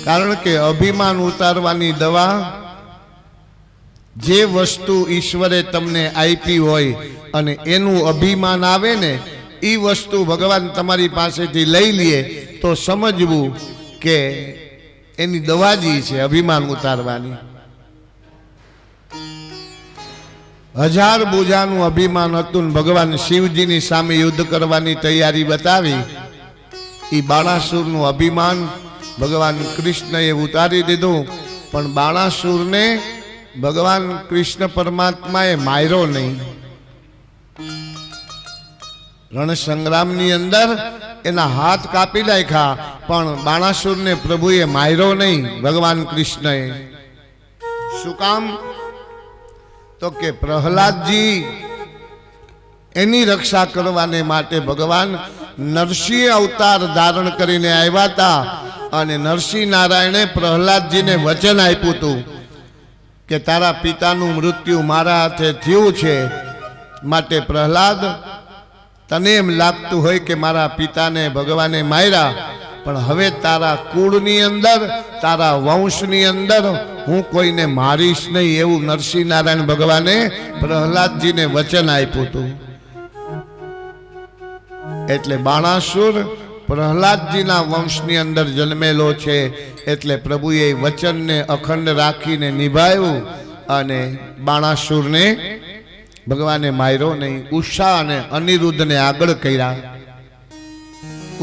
કારણ કે અભિમાન ઉતારવાની દવા જે વસ્તુ ઈશ્વરે તમને આપી હોય અને એનું અભિમાન આવે ને એ વસ્તુ ભગવાન તમારી પાસેથી લઈ લે તો સમજવું કે એની દવા જ છે અભિમાન ઉતારવાની. 1000 ભુજાનું અભિમાન હતું ને ભગવાન શિવજીની સામે યુદ્ધ કરવાની તૈયારી બતાવી. એ બાણાસુરનું અભિમાન ભગવાન કૃષ્ણએ ઉતારી દીધું, પણ બાણાસુરને ભગવાન કૃષ્ણ પરમાત્માએ માર્યો નહીં. રણ સંગ્રામની અંદર એના હાથ કાપી નાખ્યા, પણ બાણાસુરને પ્રભુએ માર્યો નહીં ભગવાન કૃષ્ણએ. શું કામ? તો કે પ્રહલાદજી એની રક્ષા કરવાને માટે ભગવાન નરસિંહ અવતાર ધારણ કરીને આવ્યા હતા. અને નરસિંહ નારાયણે પ્રહલાદજીને વચન આપ્યું હતું કે તારા પિતાનું મૃત્યુ મારા હાથે થયું છે, માટે પ્રહલાદ તને એમ લાગતું હોય કે મારા પિતાને ભગવાને માર્યા, પણ હવે તારા કુળની અંદર તારા વંશની અંદર હું કોઈને મારીશ નહીં, એવું નરસિંહ નારાયણ ભગવાને પ્રહલાદજીને વચન આપ્યું હતું. એટલે બાણાસુર પ્રહલાદજીના વંશની અંદર જન્મેલો છે. એટલે પ્રભુએ વચનને અખંડ રાખીને નિભાવ્યું અને બાણાસુરને ભગવાને માર્યો નહીં. ઉષા અને અનિરુદ્ધને આગળ કર્યા.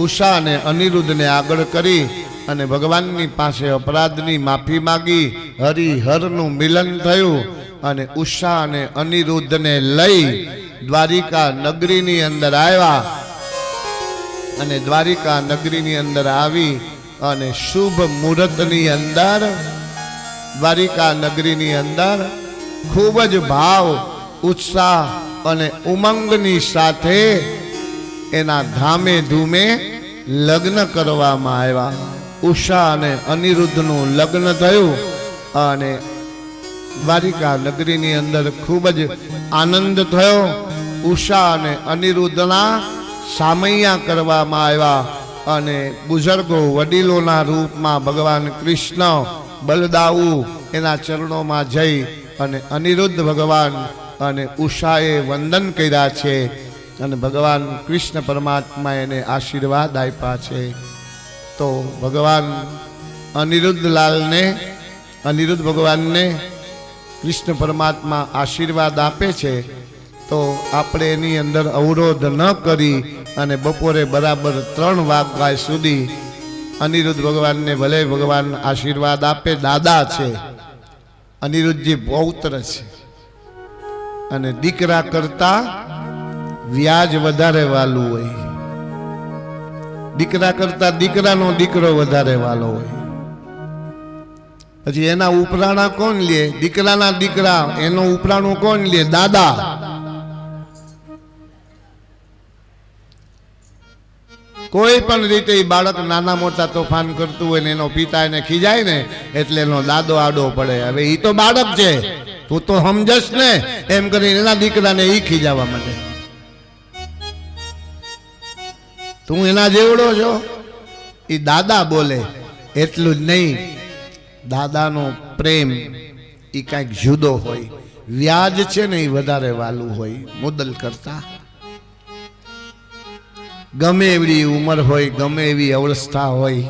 ઉષા અને અનિરુદ્ધને આગળ કરી અને ભગવાનની પાસે અપરાધની માફી માગી. હરિહરનું મિલન થયું અને ઉષા અને અનિરુદ્ધને લઈ દ્વારિકા નગરીની અંદર આવ્યા. અને દ્વારિકા નગરીની અંદર આવી અને શુભ મુહૂર્તની અંદર દ્વારિકા નગરીની અંદર ખૂબ જ ભાવ, ઉત્સાહ અને ઉમંગની સાથે એના ધામે ધૂમે લગ્ન કરવામાં આવ્યા. ઉષા અને અનિરુદ્ધનું લગ્ન થયું અને દ્વારિકા નગરીની અંદર ખૂબ જ આનંદ થયો. ઉષા અને અનિરુદ્ધના સામૈયા કરવામાં આવ્યા અને બુઝુર્ગો વડીલોના રૂપમાં ભગવાન કૃષ્ણ બલદાઉ એના ચરણોમાં જઈ અને અનિરુદ્ધ ભગવાન અને ઉષાએ વંદન કર્યા છે અને ભગવાન કૃષ્ણ પરમાત્મા એને આશીર્વાદ આપ્યા છે. તો ભગવાન અનિરુદ્ધ ભગવાનને કૃષ્ણ પરમાત્મા આશીર્વાદ આપે છે. તો આપણે એની અંદર અવરોધ ન કરી અને બપોરે બરાબર 3 વાગ્યા સુધી અનિરુદ્ધ ભગવાનને ભલે ભગવાન આશીર્વાદ આપે, દાદા છે, અનિરુદ્ધજી પૌત્ર છે અને દીકરા કરતા વ્યાજ વધારે વાલું હોય. દીકરા કરતા દીકરાનો દીકરો વધારે વાલો હોય. પછી એના ઉપરાણા કોણ લે? દીકરાના દીકરા. એનો ઉપરાણું કોણ લે? દાદા. કોઈ પણ રીતે બાળક નાના મોટા તોફાન કરતું હોય ને એનો પિતા એને ખીજાય ને એટલે એનો દાદો આડો પડે. હવે એ તો બાળક છે, તું તો સમજસ ને, એમ કરીને એના દીકરાને એ ખીજાવા માંડે. તું એના જેવડો છો. એ દાદા બોલે. એટલું જ નહીં, દાદાનો પ્રેમ એ કાંઈક જુદો હોય. વ્યાજ છે ને એ વધારે વાલું હોય મુદલ કરતા. ગમે એવી ઉંમર હોય, ગમે એવી અવસ્થા હોય,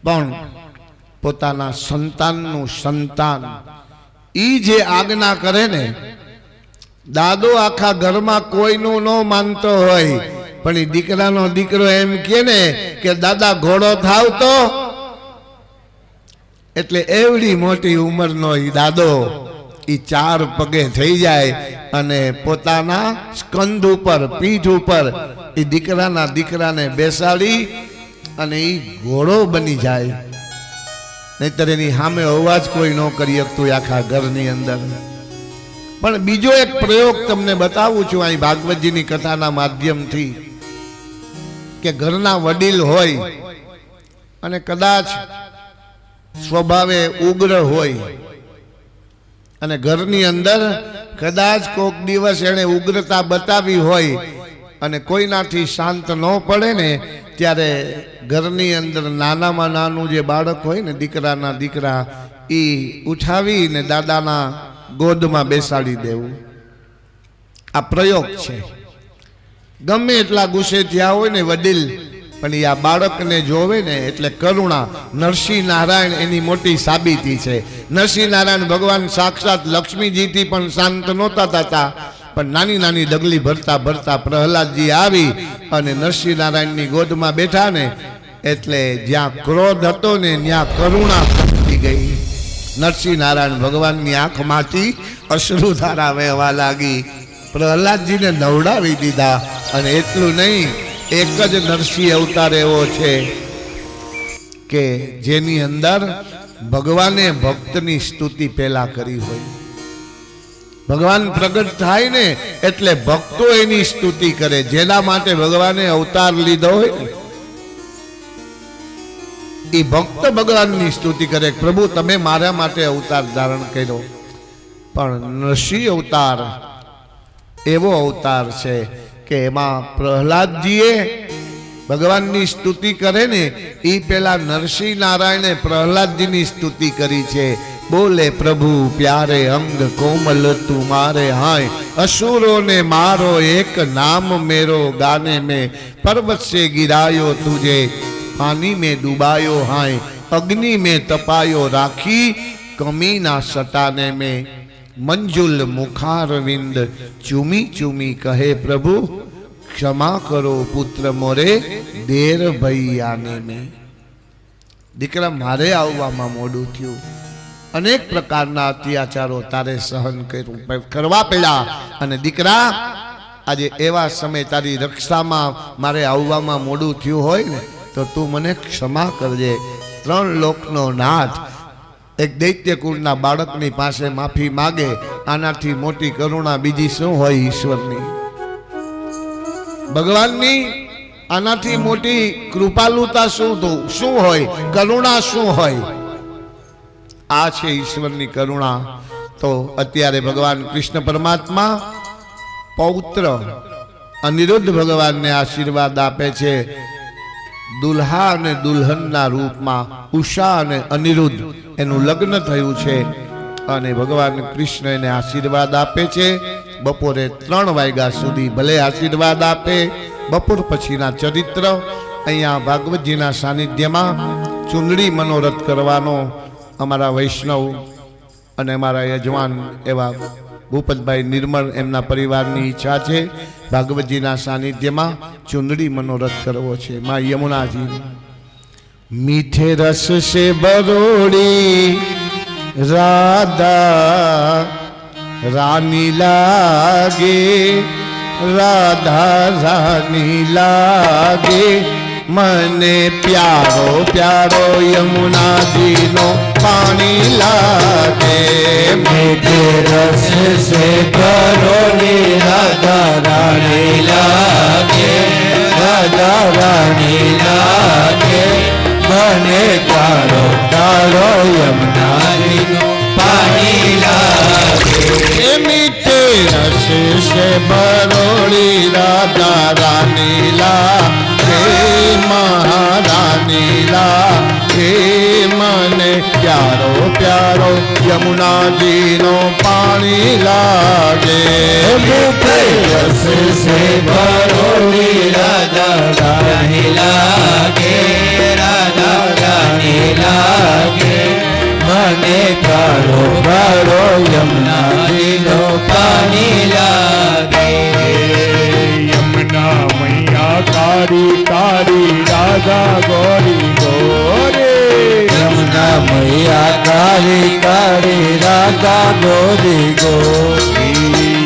પણ પોતાના સંતાનનું સંતાન ઈ જે આજ્ઞા કરે ને, દાદો આખા ઘરમાં કોઈનું ન માનતો હોય, પણ એ દીકરાનો દીકરો એમ કે ને કે દાદા ઘોડો થાવ તો, એટલે એવડી મોટી ઉંમરનો ઈ દાદો એ 4 પગે થઈ જાય અને પોતાના સ્કંદ ઉપર, પીઠ ઉપર એ દીકરાને બેસાડી અને એ ઘોડો બની જાય. નહીતર એની સામે અવાજ કોઈ ન કરી શકતું આખા ઘરની અંદર. પણ બીજો એક પ્રયોગ તમને બતાવું છું અહીં ભાગવતજીની કથાના માધ્યમથી, કે ઘરના વડીલ હોય અને કદાચ સ્વભાવે ઉગ્ર હોય અને ઘરની અંદર કદાચ કોક દિવસ એને ઉગ્રતા બતાવી હોય અને કોઈનાથી શાંત ન પડે ને, ત્યારે ઘરની અંદર નાનામાં નાનું જે બાળક હોય ને, દીકરાના દીકરા, એ ઉઠાવીને દાદાના ગોદમાં બેસાડી દેવું. આ પ્રયોગ છે. ગમે એટલા ગુસ્સે થયા હોય ને વડીલ, પણ એ આ બાળકને જોવે ને એટલે કરુણા. નરસિંહ નારાયણ એની મોટી સાબિતી છે. નરસિંહ નારાયણ ભગવાન સાક્ષાત લક્ષ્મીજીથી પણ શાંત નહોતા થતા, પણ નાની નાની ડગલી ભરતા ભરતા પ્રહલાદજી આવી અને નરસિંહ નારાયણની ગોદમાં બેઠા ને એટલે જ્યાં ક્રોધ હતો ને ત્યાં કરુણા ફૂટી ગઈ. નરસિંહ નારાયણ ભગવાનની આંખમાંથી અશ્રુધારા વહેવા લાગી. પ્રહલાદજીને નવડાવી દીધા. અને એટલું નહીં, એક જ નરસિંહ અવતાર એવો છે કે જેની અંદર ભગવાને ભક્તની સ્તુતિ પહેલા કરી હોય. ભગવાન પ્રગટ થાય ને એટલે ભક્તો એની સ્તુતિ કરે. જેના માટે ભગવાને અવતાર લીધો હોય એ ભક્ત ભગવાનની સ્તુતિ કરે. પ્રભુ તમે મારા માટે અવતાર ધારણ કર્યો. પણ નરસિંહ અવતાર એવો અવતાર છે કે એમાં પ્રહલાદજીએ ભગવાનની સ્તુતિ કરે ને એ પેલા નરસિંહ નારાયણે પ્રહલાદજીની સ્તુતિ કરી છે. બોલે પ્રભુ પ્યારે અંગ કોમલ તુમારે હાય, અસુરો ને મારો એક નામ મેરો ગાને में पर्वत से गिरायो तुझे पानी में डुबायो हाय, अग्नि में तपायो राखी कमी ना सटाने में मंजुल मुखारविंद चूमी चूमी कहे प्रभु क्षमा करो पुत्र मोरे देर भई आने में. દીકરા મારે આવવામાં મોડું થયું. અનેક પ્રકારના અત્યાચારો તારે સહન કરવા પડ્યા. અને દીકરા આજે એવા સમય તારી રક્ષામાં મારે આવવામાં મોડું થયું હોય ને તો તું મને ક્ષમા કરજે. 3 લોકનો નાથ એક દૈત્ય કુળના બાળકની પાસે માફી માગે, આનાથી મોટી કરુણા બીજી શું હોય ઈશ્વરની, ભગવાનની? આનાથી મોટી કૃપાલુતા શું હોય, કરુણા શું હોય? આ છે ઈશ્વરની કરુણા. તો અત્યારે ભગવાન કૃષ્ણ પરમાત્મા પૌત્ર અનિરુદ્ધ ભગવાનને આશીર્વાદ આપે છે. દુલ્હા અને દુલ્હનના રૂપમાં ઉષા અને અનિરુદ્ધ એનું લગ્ન થયું છે. અને ભગવાન કૃષ્ણ એને આશીર્વાદ આપે છે. બપોરે 3 વાગ્યા સુધી ભલે આશીર્વાદ આપે. બપોર પછીના ચરિત્ર અહીંયા ભાગવતજીના સાનિધ્યમાં ચુંદડી મનોરથ કરવાનો અમારા વૈષ્ણવ અને અમારા યજમાન એવા ભૂપતભાઈ નિર્મળ એમના પરિવારની ઈચ્છા છે. ભાગવતજીના સાનિધ્યમાં ચુંદડી મનોરથ કરવો છે. માં યમુનાજી મીઠે રસ સે બરોડી રાધા રાની લાગે, રાધા રાની લાગે, મને પ્યારો પ્યારો યમુનાજીનો પાણી લાગે. મીઠે રસ સે બરોડી રાધા રાની લાગે, રાધા રાની લાગે, મને પ્યારો પ્યારો યમુનાજીનો પાણી લાગે. મીઠે રસ સે બરોડી રાધા રાની લાગે, મહારાની લાગે, મને પ્યારો પ્યારો યમુનાજીનો પાણી લાગે. મીઠે રસ સે બરોડી રાધા રાની લાગે, રાધા રાની લાગે, મને પ્યારો પ્યારો યમુનાજીનો પાણી લાગે. यमुना मैया कारी कारी राधा गौरी गोरे, यमुना मैया काली काली राधा गोरी गोरी,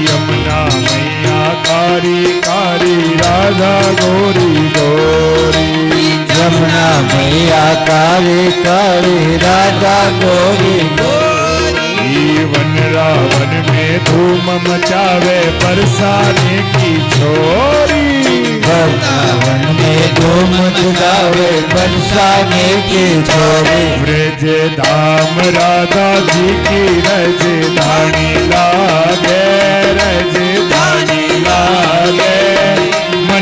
यमुना मैया कारी कारी राधा गौरी गोरी, यमुना मैया काली काली राधा गोरी गोरी. वन रावण में धूम मचावे बरसाने की छोरी, वृंदावन में धूम मचावे बरसाने की छोरी. ब्रज धाम राधा जी की रजधानी लागे, रजधानी लागे, मन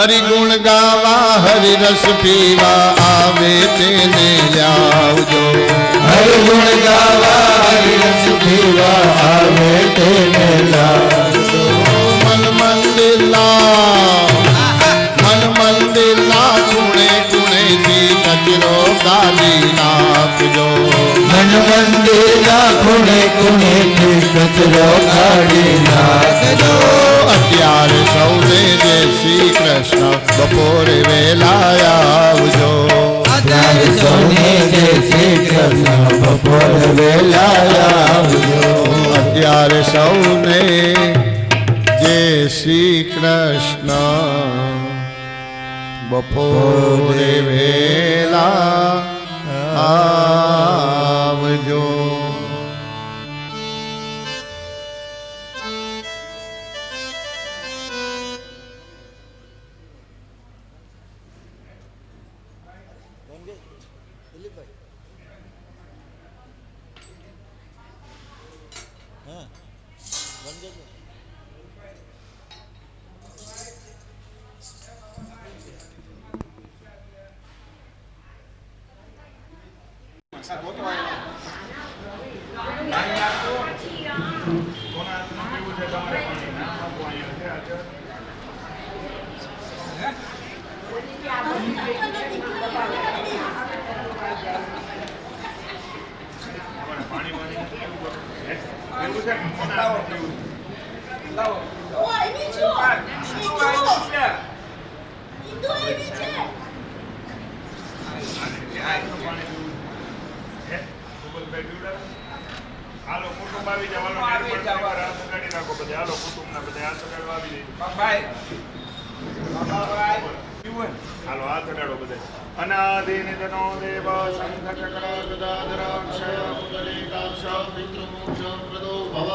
હરિગુણ ગાવા હરિરસ પીવા આવે તેને લાવજો. હરિગુણ ગાવા હરિરસ પીવા આવે તેને લાવજો. મન મંદિરના ખૂણે ખૂણેથી કચરો કાઢી નાખજો. મન મંદિરના ખૂણે ખૂણેથી કચરો કાઢી નાખજો. અત્યારે સૌને જય શ્રી કૃષ્ણ બપોરે વેલા આવજો. અત્યારે સૌને જય શ્રી કૃષ્ણ બપોરે વેલા આવજો. અત્યારે સૌને જય શ્રી કૃષ્ણ બપોરે વેલા આવજો. હાલો કુટુંબ આવી જવાનો હાથ સગાડી નાખો બધે. હાલો કુટુંબ ના બધા હાથ સગાડવા આવી જાય. હાલો હાથ સગાડો બધે. અનાદિનિધનો દેવ શંખ ચક્ર ગદાધર અક્ષય પુંડરીકાક્ષ પિતૃમોક્ષ પ્રદો ભવ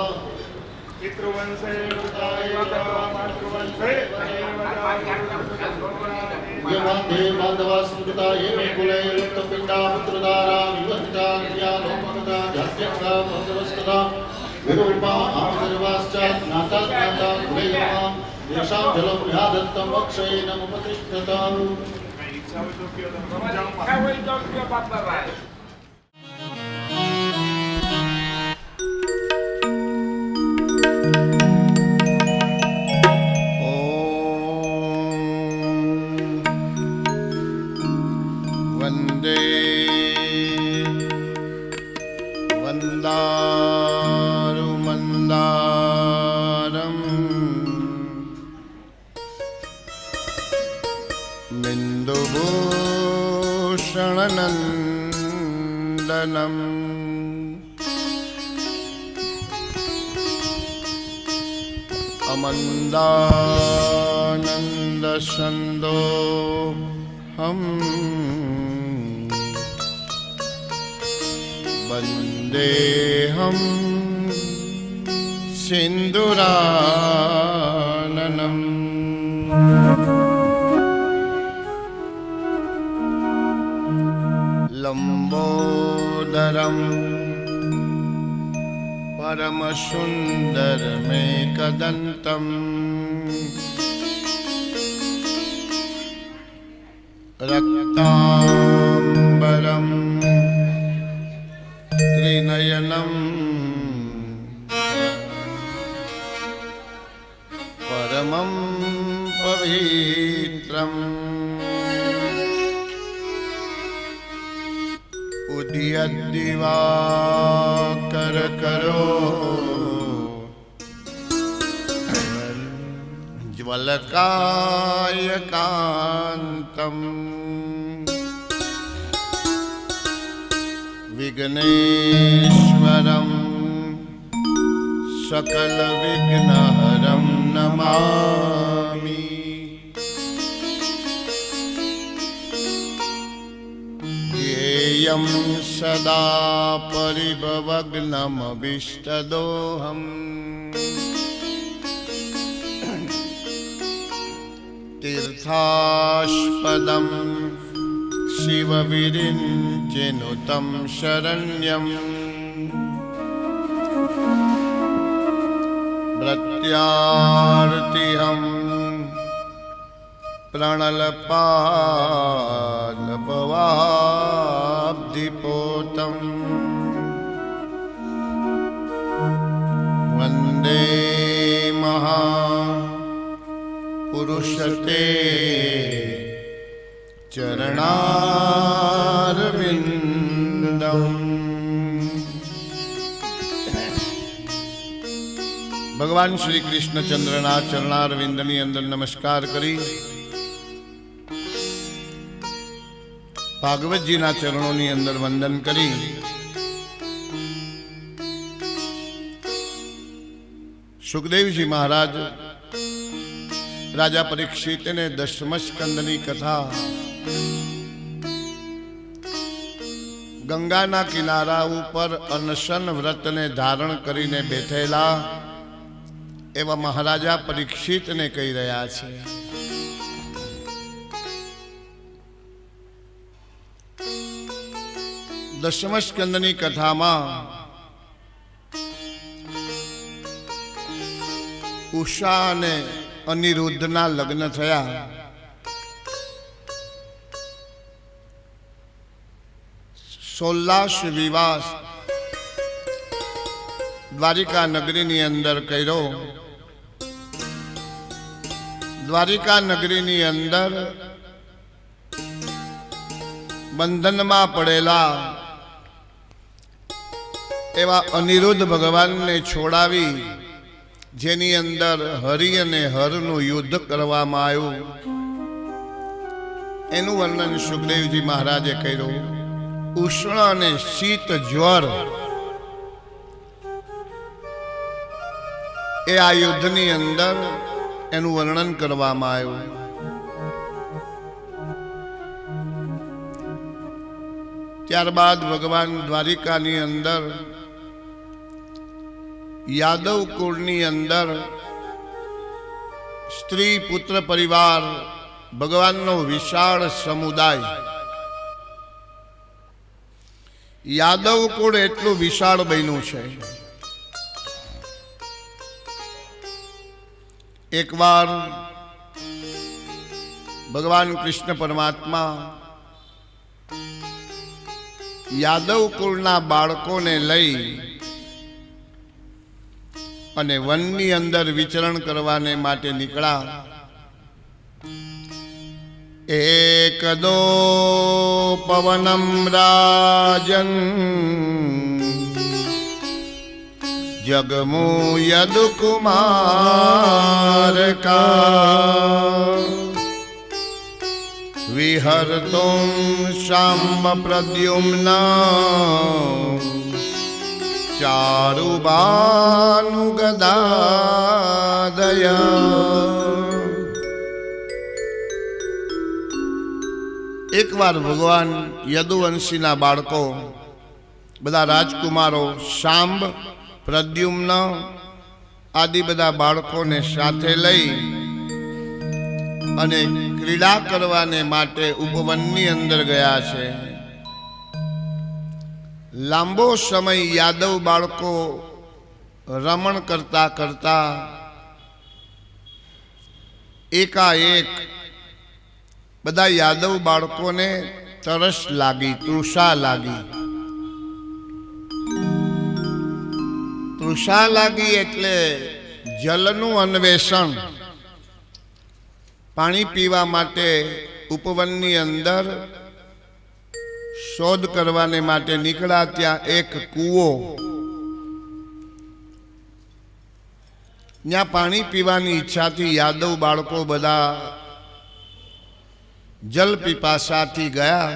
પિતૃવંશે વૃતાય માતૃવંશે યવંતે બાંધવા સંગતા એવ કુલે પિંડા પુત્રદારા વિવંતા ક્રિયા લોપકતા જાસ્યંગા ભગવસ્તતા વિરૂપા આમદર્વાશ્ચાત નાતા નાતા કુલેયમા યશામ જલમ યાદત્તમ અક્ષયેન ઉપતિષ્ઠતા. ઈચ્છા હોય તો કયો તમે સમજાવમાં. વંદે વંદારુ મંદારમ બિંદુભૂષણનંદનમ અમંદાનંદસંદો હમ વંદેહમ સિંદુરાનનમ. લંબોદરમ પરમસુંદરમેકદંતમ રક્તાંબરમ ત્રિનયનમ પરમં પવિત્રમ ઉદયદ્દિવાકર કરો જ્વલકાય કાંતમ વિઘ્નેશ્વરમ સકલ વિઘ્નહરમ નમામિ. ध्येयं सदा परिभवग्नमभीष्टदोहम् तीर्थास्पदं शिवविरिञ्चिनुतं शरण्यम् प्रत्यार्तिहं પ્રણલપાલપવાબ્ધિપોતમ વંદે મહાપુરુષતે ચરણારવિંદમ. ભગવાન શ્રી કૃષ્ણચંદ્રના ચરણારવિંદની અંદર નમસ્કાર કરી ભાગવતજીના ચરણોની અંદર વંદન કરી સુખદેવજી મહારાજ રાજા પરીક્ષિતને દશમ સ્કંદની કથા ગંગાના કિનારા ઉપર અનશન વ્રતને ધારણ કરીને બેઠેલા એવા મહારાજા પરીક્ષિતને કહી રહ્યા છે. દશમ સ્કંદની કથામાં ઉષા અને અનિરુદ્ધના લગ્ન થયા. સોલ્લાસ વિવાહ દ્વારિકા નગરીની અંદર કર્યો. દ્વારિકા નગરીની અંદર બંધનમાં પડેલા એવા અનિરુદ્ધ ભગવાનને છોડાવી જેની અંદર હરિ અને હરનું યુદ્ધ કરવામાં આવ્યું એનું વર્ણન સુખદેવજી મહારાજે કર્યું. ઉષ્ણ અને શીત જ્વર એ આ યુદ્ધની અંદર એનું વર્ણન કરવામાં આવ્યું. ત્યારબાદ ભગવાન દ્વારિકાની અંદર યાદવ કુળની અંદર સ્ત્રી પુત્ર પરિવાર ભગવાનનો વિશાળ સમુદાય. યાદવ કુળ એટલું વિશાળ બન્યું છે. એકવાર ભગવાન કૃષ્ણ પરમાત્મા યાદવ કુળના બાળકોને લઈ અને વનની અંદર વિચરણ કરવાને માટે નીકળ્યા. એકદો પવનમ રાજન જગમુ યદુકુમાર કા વિહર્તુમ શાંબ પ્રદ્યુમ્ના ચારુબાનુ ગદાદયા. એકવાર ભગવાન યદુવંશીના બાળકો બધા રાજકુમારો શાંબ પ્રદ્યુમ્ન આદિ બધા બાળકોને સાથે લઈ અને ક્રીડા કરવાને માટે ઉપવનની અંદર ગયા છે. લાંબો સમય યાદવ બાળકો રમણ કરતા કરતા એકાએક બધા યાદવ બાળકોને તરસ લાગી, તૃષા લાગી. તૃષા લાગી એટલે જલનું અન્વેષણ, પાણી પીવા માટે ઉપવનની અંદર શોધ કરવાને માટે નીકળ્યા. ત્યાં એક કૂવો, ત્યાં પાણી પીવાની ઈચ્છાથી યાદવ બાળકો બધા જલ પીપાસાથી ગયા.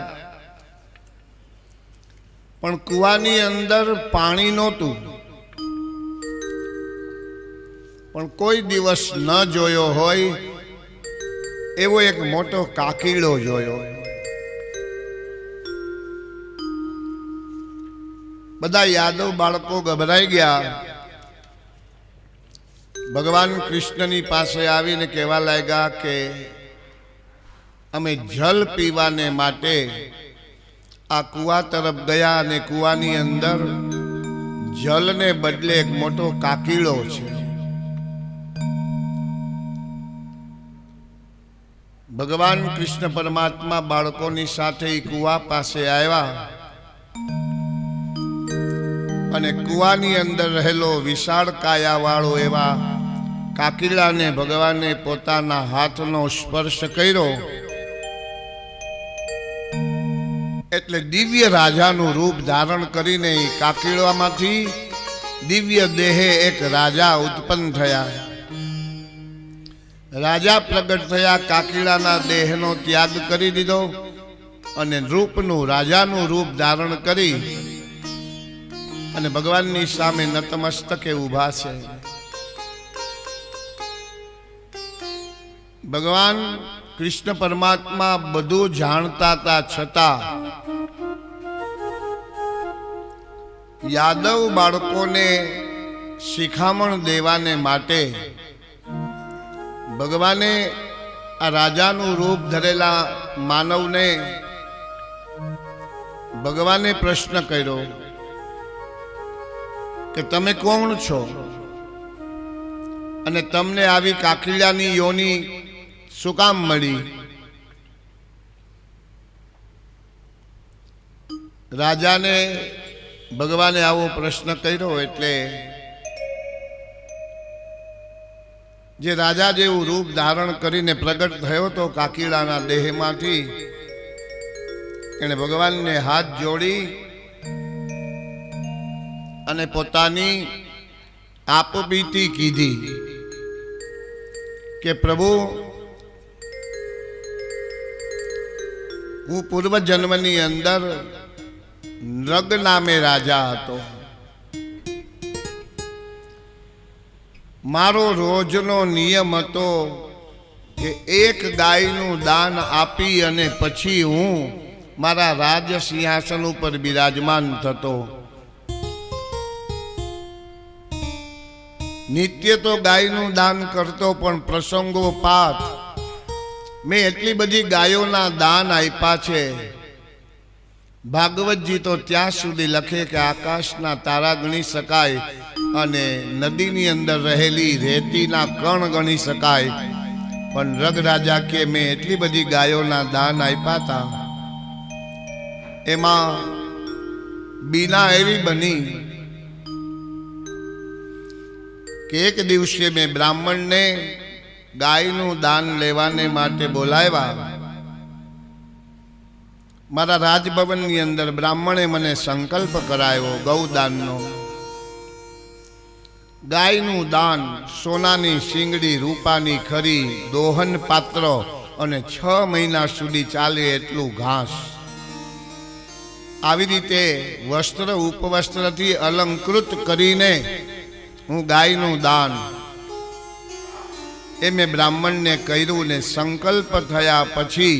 પણ કૂવાની અંદર પાણી નહોતું. પણ કોઈ દિવસ ન જોયો હોય એવો એક મોટો કાકીડો જોયો. બધા યાદવ બાળકો ગભરાઈ ગયા. ભગવાન કૃષ્ણની પાસે આવીને કહેવા લાગ્યા કે અમે જલ પીવાને માટે આ કૂવા તરફ ગયા અને કૂવાની અંદર જલને બદલે એક મોટો કાકીડો છે. ભગવાન કૃષ્ણ પરમાત્મા બાળકોની સાથે એ કુવા પાસે આવ્યા અને કુવાની અંદર રહેલો વિશાળ કાયાવાળો એવા કાકીલાને ભગવાને પોતાના હાથનો સ્પર્શ કર્યો એટલે દિવ્ય રાજાનું રૂપ ધારણ કરીને એ કાકીલામાંથી દિવ્ય દેહે એક રાજા ઉત્પન્ન થયા. રાજા પ્રગટ થયા, કાકીલાના દેહનો ત્યાગ કરી દીધો અને રૂપનું રાજાનું રૂપ ધારણ કરી અને ભગવાનની સામે નતમસ્તકે ઊભા છે. ભગવાન કૃષ્ણ પરમાત્મા બધું જાણતા હતા છતાં યાદવ બાળકોને શિખામણ દેવાને માટે ભગવાને આ રાજાનું રૂપ ધરેલા માનવને ભગવાને પ્રશ્ન કર્યો કે તમે કોણ છો અને તમને આવી કાકીલાની યોની શું કામ મળી? રાજાને ભગવાને આવો પ્રશ્ન કર્યો એટલે જે રાજા જેવું રૂપ ધારણ કરીને પ્રગટ થયો તો કાકીલાના દેહમાંથી એણે ભગવાનને હાથ જોડી અને પોતાની આપબીતી કીધી કે પ્રભુ, હું પૂર્વ જન્મની અંદર નૃગ નામે રાજા હતો. મારો રોજનો નિયમ હતો કે એક ગાયનું દાન આપી અને પછી હું મારા રાજ સિંહાસન ઉપર બિરાજમાન થતો. નિત્ય તો ગાયનું દાન કરતો, પણ પ્રસંગોપાત મેં એટલી બધી ગાયોના દાન આપ્યા છે. ભાગવતજી તો ત્યાં સુધી લખે કે આકાશના તારા ગણી શકાય અને નદીની અંદર રહેલી રેતીના કણ ગણી શકાય, પણ રગ રાજા કે મેં એટલી બધી ગાયોના દાન આપ્યા હતા. એમાં બીના એવી બની કે એક દિવસે મેં બ્રાહ્મણને ગાયનું દાન લેવાને માટે બોલાવ્યા. મારા રાજભવનની અંદર બ્રાહ્મણે મને સંકલ્પ કરાયો ગૌદાનનો. ગાયનું દાન, સોનાની શીંગડી, રૂપાની ખરી, દોહન પાત્ર અને 6 મહિના સુધી ચાલે એટલું ઘાસ. આવી રીતે વસ્ત્ર ઉપવસ્ત્રથી અલંકૃત કરીને હું ગાયનું દાન એ મેં બ્રાહ્મણને કર્યું ને સંકલ્પ થયા પછી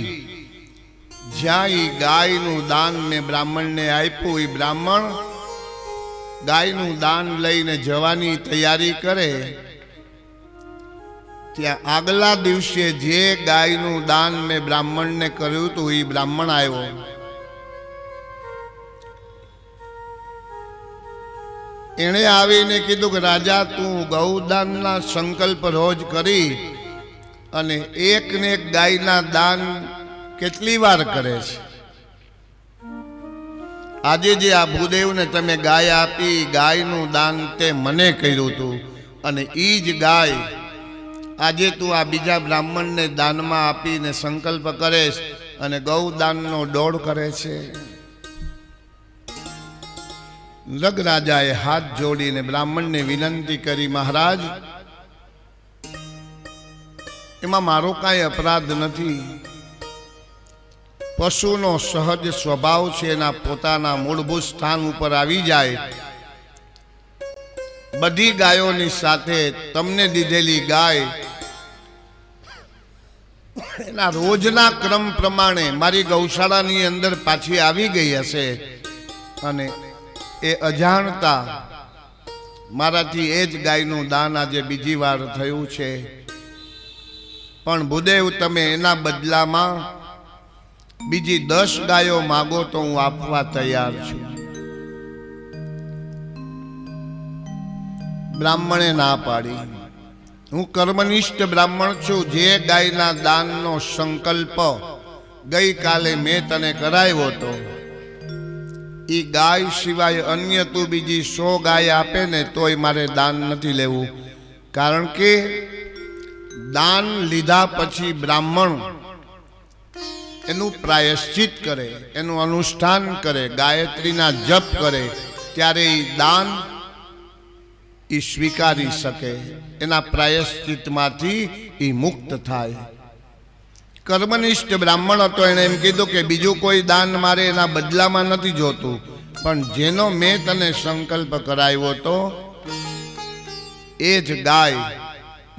જ્યાં એ ગાયનું દાન મેં બ્રાહ્મણને આપ્યું, એ બ્રાહ્મણ ગાયનું દાન લઈને જવાની તૈયારી કરે ત્યાં આગલા દિવસે જે ગાયનું દાન મેં બ્રાહ્મણને કર્યું હતું એ બ્રાહ્મણ આવ્યો. એણે આવીને કીધું કે રાજા, તું ગૌદાનના સંકલ્પ રોજ કરી અને એક ને એક ગાયના દાન કેટલી વાર કરે છે? આજે જે આ ભૂદેવને તમે ગાય આપી, ગાયનું દાન તે મને કર્યું હતું અને એ જ ગાય આજે તું આ બીજા બ્રાહ્મણને દાનમાં આપીને સંકલ્પ કરેશ અને ગૌદાનનો દોડ કરે છે. રગ રાજાએ હાથ જોડીને બ્રાહ્મણને વિનંતી કરી, મહારાજ, એમાં મારો કાંઈ અપરાધ નથી. પશુનો સહજ સ્વભાવ છે, એના પોતાના મૂળભૂત સ્થાન ઉપર આવી જાય. બધી ગાયોની સાથે તમને દીધેલી ગાય એના રોજના ક્રમ પ્રમાણે મારી ગૌશાળાની અંદર પાછી આવી ગઈ હશે અને એ અજાણતા મારાથી એ જ ગાયનું દાન આજે બીજી વાર થયું છે. પણ ભૂદેવ, તમે એના બદલામાં બીજી 10 ગાયો માગો તો હું આપવા તૈયાર છું. બ્રાહ્મણે ના પાડી. હું કર્મનિષ્ઠ બ્રાહ્મણ છું. જે ગાયના દાનનો સંકલ્પ ગઈકાલે મેં તને કરાવ્યો હતો, એ ગાય સિવાય અન્ય તું બીજી 100 ગાય આપે ને તોય મારે દાન નથી લેવું. કારણ કે દાન લીધા પછી બ્રાહ્મણ એનું પ્રાયશ્ચિત કરે, એનું અનુષ્ઠાન કરે, ગાયત્રીના જપ કરે, ત્યારે એ દાન એ સ્વીકારી શકે, એના પ્રાયશ્ચિતમાંથી એ મુક્ત થાય. કર્મનિષ્ઠ બ્રાહ્મણ હતો, એણે એમ કીધું કે બીજું કોઈ દાન મારે એના બદલામાં નથી જોતું, પણ જેનો મેં તને સંકલ્પ કરાવ્યો હતો એ જ ગાય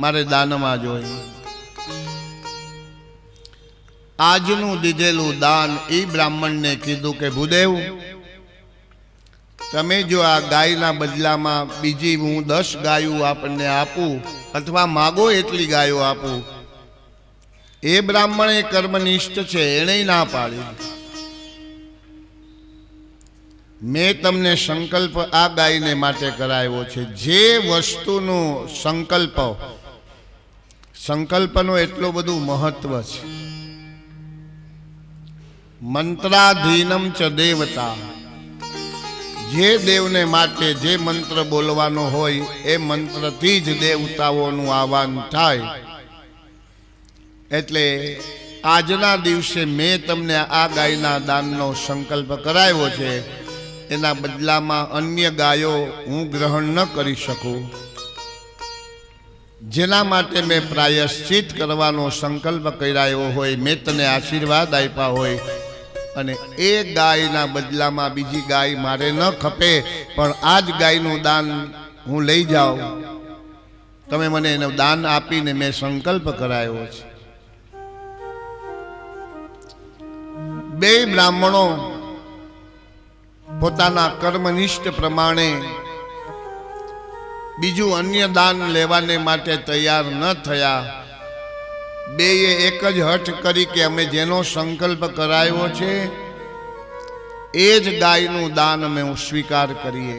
મારે દાનમાં જોઈએ. આજનું દીધેલું દાન એ બ્રાહ્મણને કીધું કે ભૂદેવ, તમે જો આ ગાયના બદલામાં બીજી હું 10 ગાયો આપણને આપું અથવા માગો એટલી ગાયો આપું. એ બ્રાહ્મણ એ કર્મનિષ્ઠ છે, એણે ના પાડી. મેં તમને સંકલ્પ આ ગાયને માટે કરાવ્યો છે. જે વસ્તુનો સંકલ્પનો એટલું બધું મહત્વ છે. મંત્રાધીનમ ચ દેવતા, જે દેવને માટે જે મંત્ર બોલવાનો હોય એ મંત્રથી જ દેવતાઓનું આહવાન થાય. એટલે આજના દિવસે મેં તમને આ ગાયના દાનનો સંકલ્પ કરાવ્યો છે, એના બદલામાં અન્ય ગાયો હું ગ્રહણ ન કરી શકું. જેના માટે મેં પ્રાયશ્ચિત કરવાનો સંકલ્પ કરાયો હોય, મેં તને આશીર્વાદ આપ્યા હોય, અને એ ગાયના બદલામાં બીજી ગાય મારે ન ખપે, પણ આ જ ગાયનું દાન હું લઈ જાઉં. તમે મને એનું દાન આપીને મેં સંકલ્પ કરાયો છે. બે બ્રાહ્મણો પોતાના કર્મનિષ્ઠ પ્રમાણે બીજું અન્ય દાન લેવાને માટે તૈયાર ન થયા. બેએ એક જ હઠ કરી કે અમે જેનો સંકલ્પ કરાયો છે એ જ ગાયનું દાન અમે સ્વીકાર કરીએ.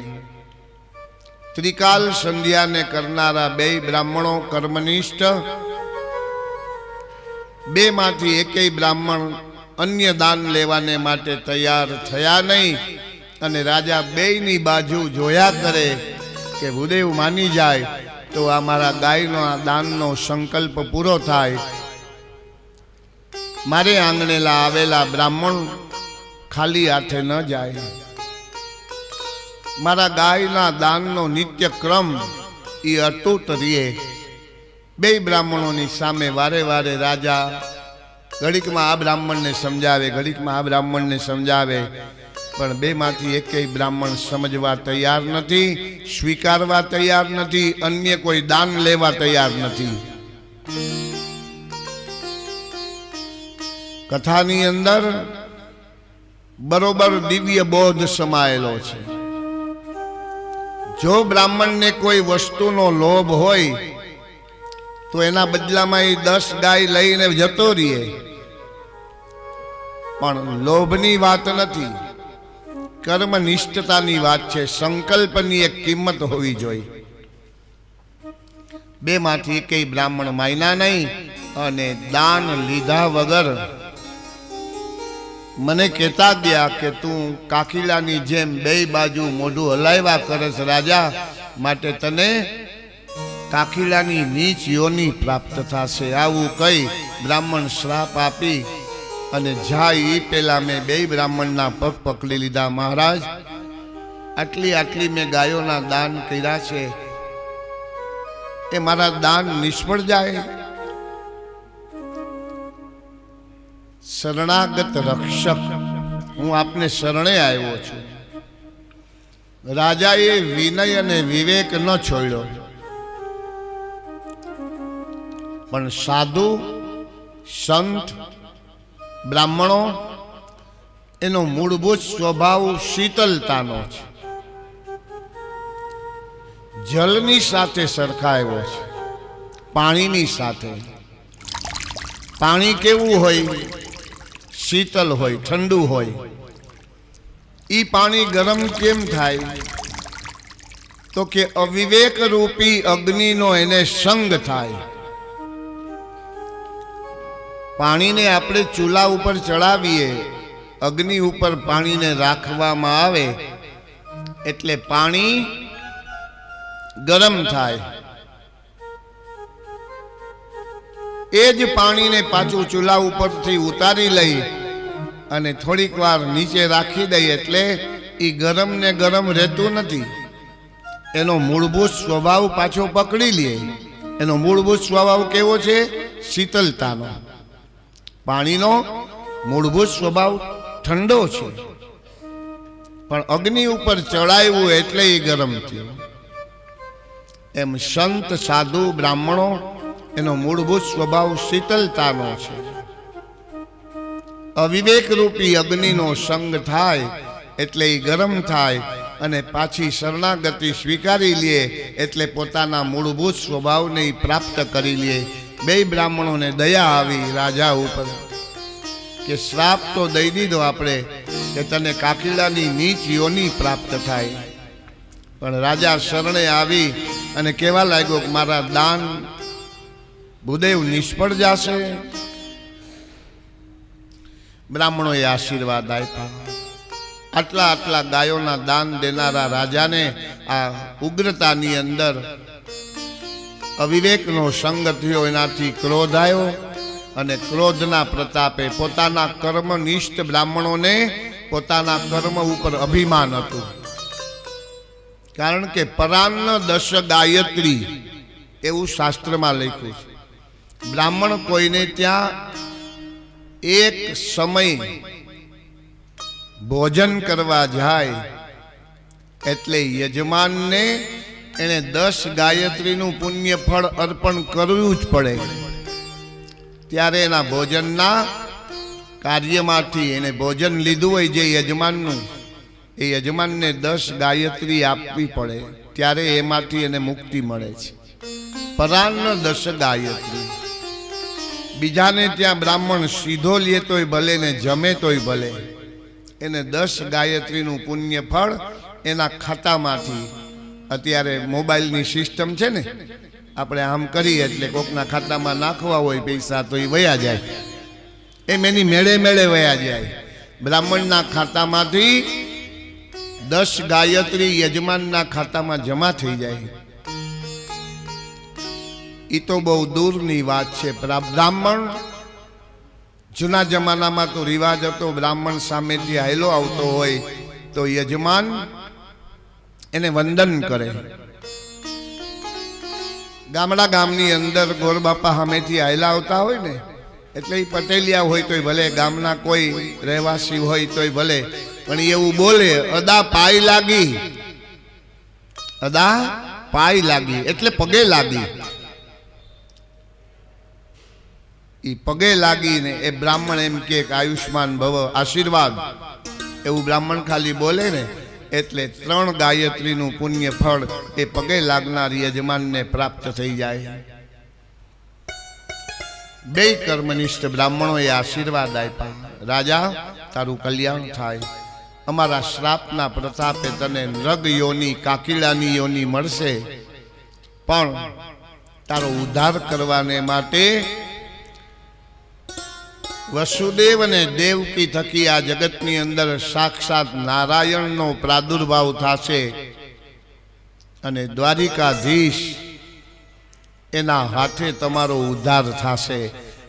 ત્રિકાલ સંધ્યાને કરનારા બે બ્રાહ્મણો કર્મનિષ્ઠ, બેમાંથી એકેય બ્રાહ્મણ અન્ય દાન લેવાને માટે તૈયાર થયા નહીં. અને રાજા બેયની બાજુ જોયા કરે કે ભૂદેવ માની જાય તો આ મારા ગાયનો દાનનો સંકલ્પ પૂરો થાય. મારે આંગણેલા આવેલા બ્રાહ્મણ ખાલી હાથે ન જાય. મારા ગાયના દાનનો નિત્ય ક્રમ એ અતૂટ રહે. બે બ્રાહ્મણોની સામે વારે વારે રાજા ઘડીકમાં આ બ્રાહ્મણને સમજાવે, ઘડીકમાં આ બ્રાહ્મણને સમજાવે, પણ બેમાંથી એકેય બ્રાહ્મણ સમજવા તૈયાર નથી, સ્વીકારવા તૈયાર નથી, અન્ય કોઈ દાન લેવા તૈયાર નથી. કથાની અંદર બરોબર દિવ્ય બોધ સમાયેલો છે. જો બ્રાહ્મણને કોઈ વસ્તુનો લોભ હોય તો એના બદલામાં એ 10 ગાય લઈને જતો રહે, પણ લોભની વાત નથી, કર્મનિષ્ઠતાની વાત છે. સંકલ્પની એક કિંમત હોવી જોઈએ. બેમાંથી એકેય બ્રાહ્મણ માન્યા નહીં અને દાન લીધા વગર મને કહેતા ગયા કે તું કાકીલાની જેમ બે બાજુ મોઢું હલાવ્યા કરસ રાજા, માટે તને કાકીલાની નીચ યોની પ્રાપ્ત થશે. આવું કહી બ્રાહ્મણ શ્રાપ આપી અને જાય એ પહેલા મેં બે બ્રાહ્મણના પગ પકડી લીધા. મહારાજ, આટલી મેં ગાયોના દાન કર્યા છે, એ મારા દાન નિષ્ફળ જાય? શરણાગત રક્ષક, હું આપને શરણે આવ્યો છું. રાજાએ વિનય અને વિવેક ન છોડ્યો, પણ સાધુ સંત બ્રાહ્મણો એનો મૂળભૂત સ્વભાવ શીતલતાનો છે. જળની સાથે સરખાવ્યો છે, પાણીની સાથે. પાણી કેવું હોય? શીતલ હોય, ઠંડુ હોય. એ પાણી ગરમ કેમ થાય? તો કે અવિવેક રૂપી અગ્નિનો એને સંગ થાય. પાણીને આપણે ચૂલા ઉપર ચડાવીએ, અગ્નિ ઉપર પાણીને રાખવામાં આવે એટલે પાણી ગરમ થાય. એ જ પાણીને પાછું ચૂલા ઉપરથી ઉતારી લઈ અને થોડીક વાર નીચે રાખી દઈએ એટલે એ ગરમ ને ગરમ રહેતું નથી. એનો મૂળભૂત સ્વભાવ પાછો પકડી લે. એનો મૂળભૂત સ્વભાવ કેવો છે? શીતળતાનો. પાણીનો મૂળભૂત સ્વભાવ ઠંડો છે, પણ અગ્નિ ઉપર ચડાવ્યું એટલે એ ગરમ થયું. એમ સંત સાધુ બ્રાહ્મણો એનો મૂળભૂત સ્વભાવ શીતળતાનો છે. અવિવેક રૂપી અગ્નિનો સંગ થાય એટલે એ ગરમ થાય અને પાછી શરણાગતિ સ્વીકારી લે એટલે પોતાના મૂળભૂત સ્વભાવને પ્રાપ્ત કરી લે. બે બ્રાહ્મણોને દયા આવી રાજા ઉપર કે શ્રાપ તો દઈ દીધો આપણે કે તને કાકીડાની નીચ યોની પ્રાપ્ત થાય. પણ રાજા શરણે આવી અને કહેવા લાગ્યો કે મારા દાન ભૂદેવ નિષ્ફળ જશે. બ્રાહ્મણોએ આશીર્વાદ આપ્યા. આટલા ગાયોના દાન દેનારા રાજાને આ ઉગ્રતાની અંદર અવિવેકનો સંગ થયો. એનાથી ક્રોધ આવ્યો અને ક્રોધના પ્રતાપે પોતાના કર્મનિષ્ઠ બ્રાહ્મણોને પોતાના કર્મ ઉપર અભિમાન હતું. કારણ કે પરાન્ન દશ ગાયત્રી એવું શાસ્ત્રમાં લખ્યું છે. બ્રાહ્મણ કોઈને ત્યાં એક સમય ભોજન કરવા જાય એટલે યજમાનને એને 10 ગાયત્રીનું પુણ્ય ફળ અર્પણ કરવું જ પડે. ત્યારે એના ભોજનના કાર્યમાંથી એને ભોજન લીધું હોય જે યજમાનનું, એ યજમાનને 10 ગાયત્રી આપવી પડે. ત્યારે એમાંથી એને મુક્તિ મળે છે. પરાન્ન 10 ગાયત્રી. બીજાને ત્યાં બ્રાહ્મણ સીધો લે તોય ભલે ને જમે તોય ભલે, એને 10 ગાયત્રીનું પુણ્ય ફળ એના ખાતામાંથી. અત્યારે મોબાઈલની સિસ્ટમ છે ને, આપણે આમ કરીએ એટલે કોકના ખાતામાં નાખવા હોય પૈસા તો એ વયા જાય. એમ એની મેળે મેળે વયા જાય. બ્રાહ્મણના ખાતામાંથી 10 ગાયત્રી યજમાનના ખાતામાં જમા થઈ જાય. એ તો બહુ દૂરની વાત છે. બ્રાહ્મણ જૂના જમાનામાં તો રિવાજ હતો, બ્રાહ્મણ સામેથી હાયલો આવતો હોય તો યજમાન એને વંદન કરે. ગામની અંદર ગોરબાપા સામેથી હાયલા આવતા હોય ને એટલે એ પટેલિયા હોય તોય ભલે, ગામના કોઈ રહેવાસી હોય તોય ભલે, પણ એવું બોલે અદા પાય લાગી. અદા પાય લાગી એટલે પગે લાગી. એ પગે લાગીને એ બ્રાહ્મણ એમ કે આયુષ્માન ભવ, આશીર્વાદ, એવું બ્રાહ્મણ ખાલી બોલે ને એટલે 3 ગાયત્રીનું પુણ્ય ફળ એ પગે લાગનાર યજમાનને પ્રાપ્ત થઈ જાય. બે કર્મનિષ્ઠ બ્રાહ્મણોએ આશીર્વાદ આપ્યા. રાજા, તારું કલ્યાણ થાય. અમારા શ્રાપના પ્રતાપે તને નૃગ યોની, કાકીડાની યોની મળશે, પણ તારો ઉદ્ધાર કરવાને માટે વસુદેવ અને દેવકી થકી આ જગતની અંદર સાક્ષાત નારાયણનો પ્રાદુર્ભાવ થશે અને દ્વારિકાધીશ એના હાથે તમારો ઉદ્ધાર થશે.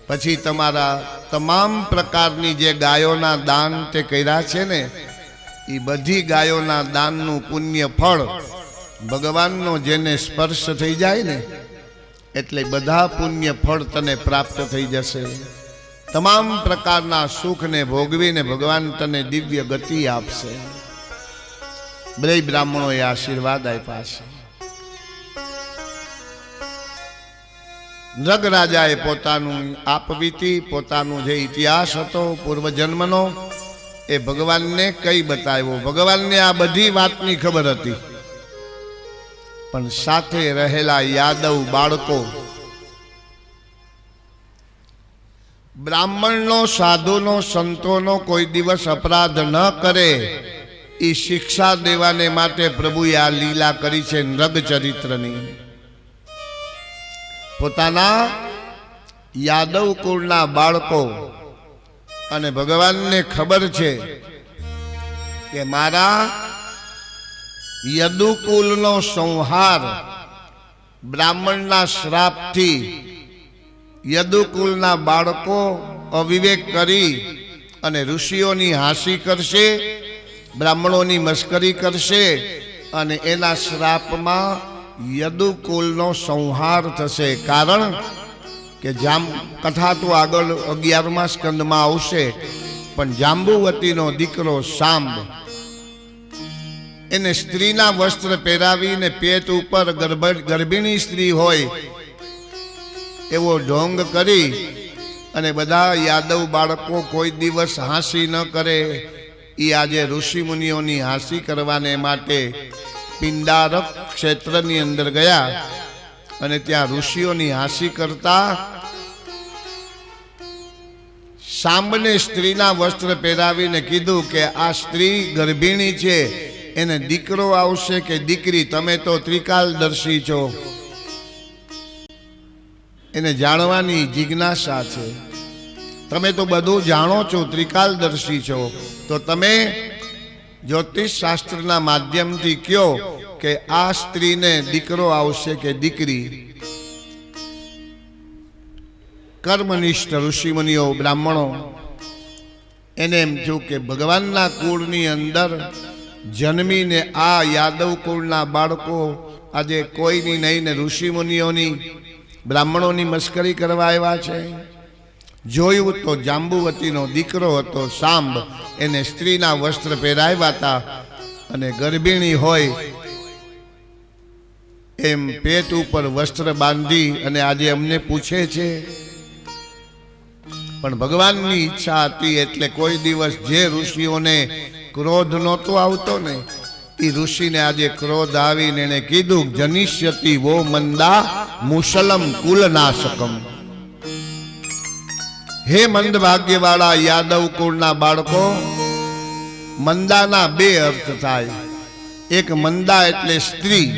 પછી તમારા તમામ પ્રકારની જે ગાયોના દાન તે કર્યા છે ને, એ બધી ગાયોના દાનનું પુણ્ય ફળ ભગવાનનો જેને સ્પર્શ થઈ જાય ને એટલે બધા પુણ્ય ફળ તને પ્રાપ્ત થઈ જશે. તમામ પ્રકારના સુખને ભોગવીને ભગવાન તને દિવ્ય ગતિ આપશે. બે બ્રાહ્મણોએ આશીર્વાદ આપ્યા છે. નૃગ રાજાએ પોતાનું આપવીતી, પોતાનું જે ઇતિહાસ હતો પૂર્વજન્મનો, એ ભગવાનને કઈ બતાવ્યો. ભગવાનને આ બધી વાતની ખબર હતી, પણ સાથે રહેલા યાદવ બાળકો, બ્રાહ્મણનો, સાધુનો, સંતોનો કોઈ દિવસ અપરાધ ન કરે એ શિક્ષા દેવાને માટે પ્રભુએ આ લીલા કરી છે નૃગ ચરિત્રની. પોતાના યાદવ કુળના બાળકો અને ભગવાનને ખબર છે કે મારા યદુકુલનો સંહાર બ્રાહ્મણના શ્રાપથી યદુકુલના બાળકો અવિવેક કરી અને ઋષિઓની હાંસી કરશે, બ્રાહ્મણોની મસ્કરી કરશે અને એના શ્રાપમાં યદુકુલનો સંહાર થશે. કારણ કે કથા તો આગળ 11મા સ્કંદમાં આવશે, પણ જાંબુવતીનો દીકરો સાંબ એને સ્ત્રીના વસ્ત્ર પહેરાવીને પેટ ઉપર ગર્ભિણી સ્ત્રી હોય એવો ઢોંગ કરી અને બધા યાદવ બાળકો કોઈ દિવસ હાંસી ન કરે એ આજે ઋષિ મુનિઓની હાંસી કરવાને માટે પિંડારક ક્ષેત્રની અંદર ગયા અને ત્યાં ઋષિઓની હાંસી કરતા સાંબને સ્ત્રીના વસ્ત્ર પહેરાવીને કીધું કે આ સ્ત્રી ગર્ભિણી છે, એને દીકરો આવશે કે દીકરી, તમે તો ત્રિકાલદર્શી છો, એને જાણવાની જિજ્ઞાસા છે, તમે તો બધું જાણો છો, ત્રિકાલદર્શી છો, તો તમે જ્યોતિષ શાસ્ત્રના માધ્યમથી કહો કે આ સ્ત્રીને દીકરો આવશે કે દીકરી. કર્મનિષ્ઠ ઋષિમુનિઓ બ્રાહ્મણો એને એમ થયું કે ભગવાનના કુળની અંદર જન્મીને આ યાદવ કુળના બાળકો આજે કોઈની નહીં ને ઋષિમુનિઓની બ્રાહ્મણોની મસ્કરી કરવા આવ્યા છે. જોયું તો જાંબુવતીનો દીકરો હતો સાંબ, એને સ્ત્રીના વસ્ત્ર પહેરાવ્યા હતા અને ગર્ભિણી હોય એમ પેટ ઉપર વસ્ત્ર બાંધી અને આજે અમને પૂછે છે. પણ ભગવાનની ઈચ્છા હતી એટલે કોઈ દિવસ જે ઋષિઓને ક્રોધ નહોતો આવતો ને એ ઋષિને આજે ક્રોધ આવીને એને કીધું જનિષ્યતિ વો મંદા મુસલમ કુલનાશકમ. હે મંદ ભાગ્યવાળા યાદવ કુળના બાળકો, મંદાના બે અર્થ થાય. એક મંદા એટલે સ્ત્રી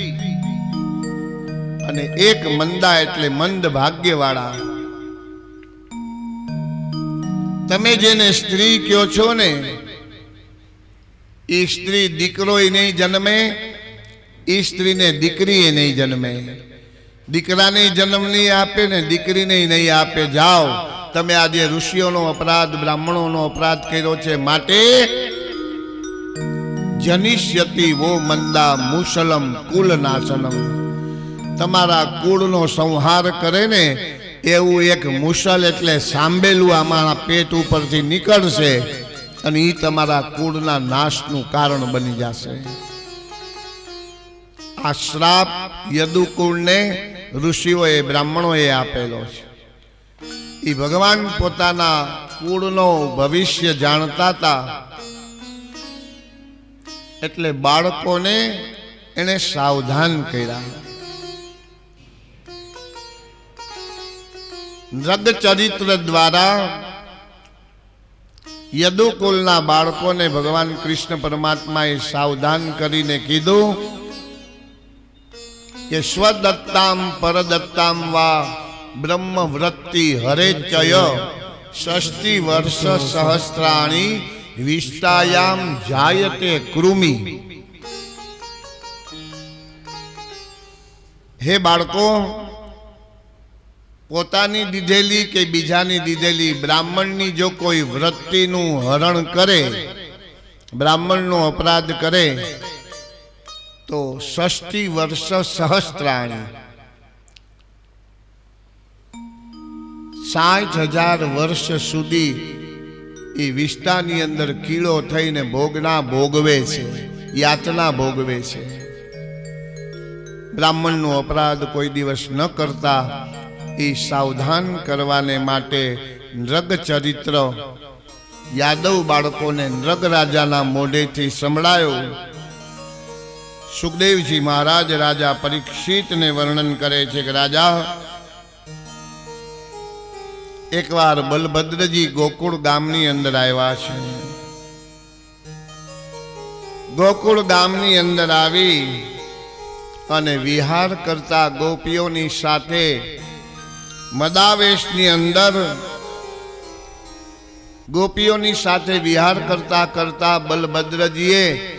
અને એક મંદા એટલે મંદ ભાગ્યવાળા. તમે જેને સ્ત્રી કહો છો ને એ સ્ત્રી દીકરોય નહીં જન્મે, એ સ્ત્રીને દીકરીએ નહીં જન્મે, દીકરાને જન્મ નહીં આપે ને દીકરીને નહીં આપે. જાઓ, તમે આજે ઋષિઓનો અપરાધ બ્રાહ્મણોનો અપરાધ કર્યો છે, માટે જનિષ્યતિ વો મંદા મુસલમ કુલનાશનમ. તમારા કુળનો સંહાર કરે ને એવું એક મુસલ એટલે સાંભેલું આમાં પેટ ઉપરથી નીકળશે અને એ તમારા કુળના નાશનું કારણ બની જશે. આ શ્રાપ યદુકુળને ઋષિઓએ બ્રાહ્મણોએ આપેલો છે. એ ભગવાન પોતાના કુળનો ભવિષ્ય જાણતા હતા એટલે બાળકોને એને સાવધાન કર્યા. નૃગ ચરિત્ર દ્વારા યદુકુલના બાળકોને ભગવાન કૃષ્ણ પરમાત્માએ સાવધાન કરીને કીધું કે સ્વદત્તામ પરદત્તામ વા બ્રહ્મ વૃત્તિ હરેચય ષષ્ટિ વર્ષ સહસ્ત્રાણી વિષ્ટાયામ જાયતે કૃમિ. હે બાળકો, પોતાની દીધેલી કે બીજાની દીધેલી બ્રાહ્મણની જો કોઈ વૃત્તિનું હરણ કરે, બ્રાહ્મણનો અપરાધ કરે તો 60 વર્ષ સહસ્ત્રાણી 60,000 વર્ષ સુધી એ વિષ્ટાની અંદર કીડો થઈને ભોગના ભોગવે છે, યાતના ભોગવે છે. બ્રાહ્મણનો અપરાધ કોઈ દિવસ ન કરતા એ સાવધાન કરવાને માટે નૃગ ચરિત્ર યાદવ બાળકોને નૃગ રાજાના મોઢેથી સંભળાયો. સુખદેવજી મહારાજ રાજા પરીક્ષિતને વર્ણન કરે છે કે રાજા, એકવાર બલભદ્રજી ગોકુળ ગામની અંદર આવ્યા છે. ગોકુળ ગામની અંદર આવી અને વિહાર કરતા ગોપીઓની સાથે મદાવેશની અંદર ગોપીઓની સાથે વિહાર કરતા કરતા બલભદ્રજીએ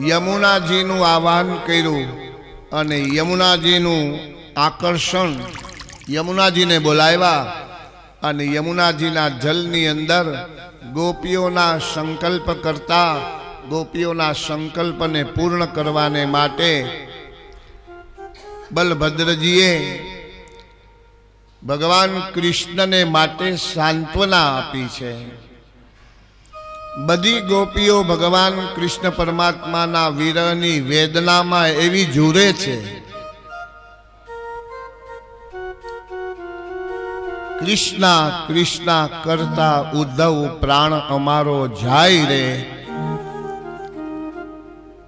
યમુનાજીનું આહ્વાન કર્યું અને યમુનાજીનું આકર્ષણ યમુનાજીને બોલાવ્યા અને યમુનાજીના જલની અંદર ગોપીઓના સંકલ્પ કરતા ગોપીઓના સંકલ્પને પૂર્ણ કરવાને માટે બલભદ્રજીએ ભગવાન કૃષ્ણને માટે સાંત્વના આપી છે. બધી ગોપીઓ ભગવાન કૃષ્ણ પરમાત્માના વિરહની વેદનામાં એવી ઝૂરે છે. કૃષ્ણા કૃષ્ણા કરતા ઉદ્ધવ પ્રાણ અમારો જાય રે.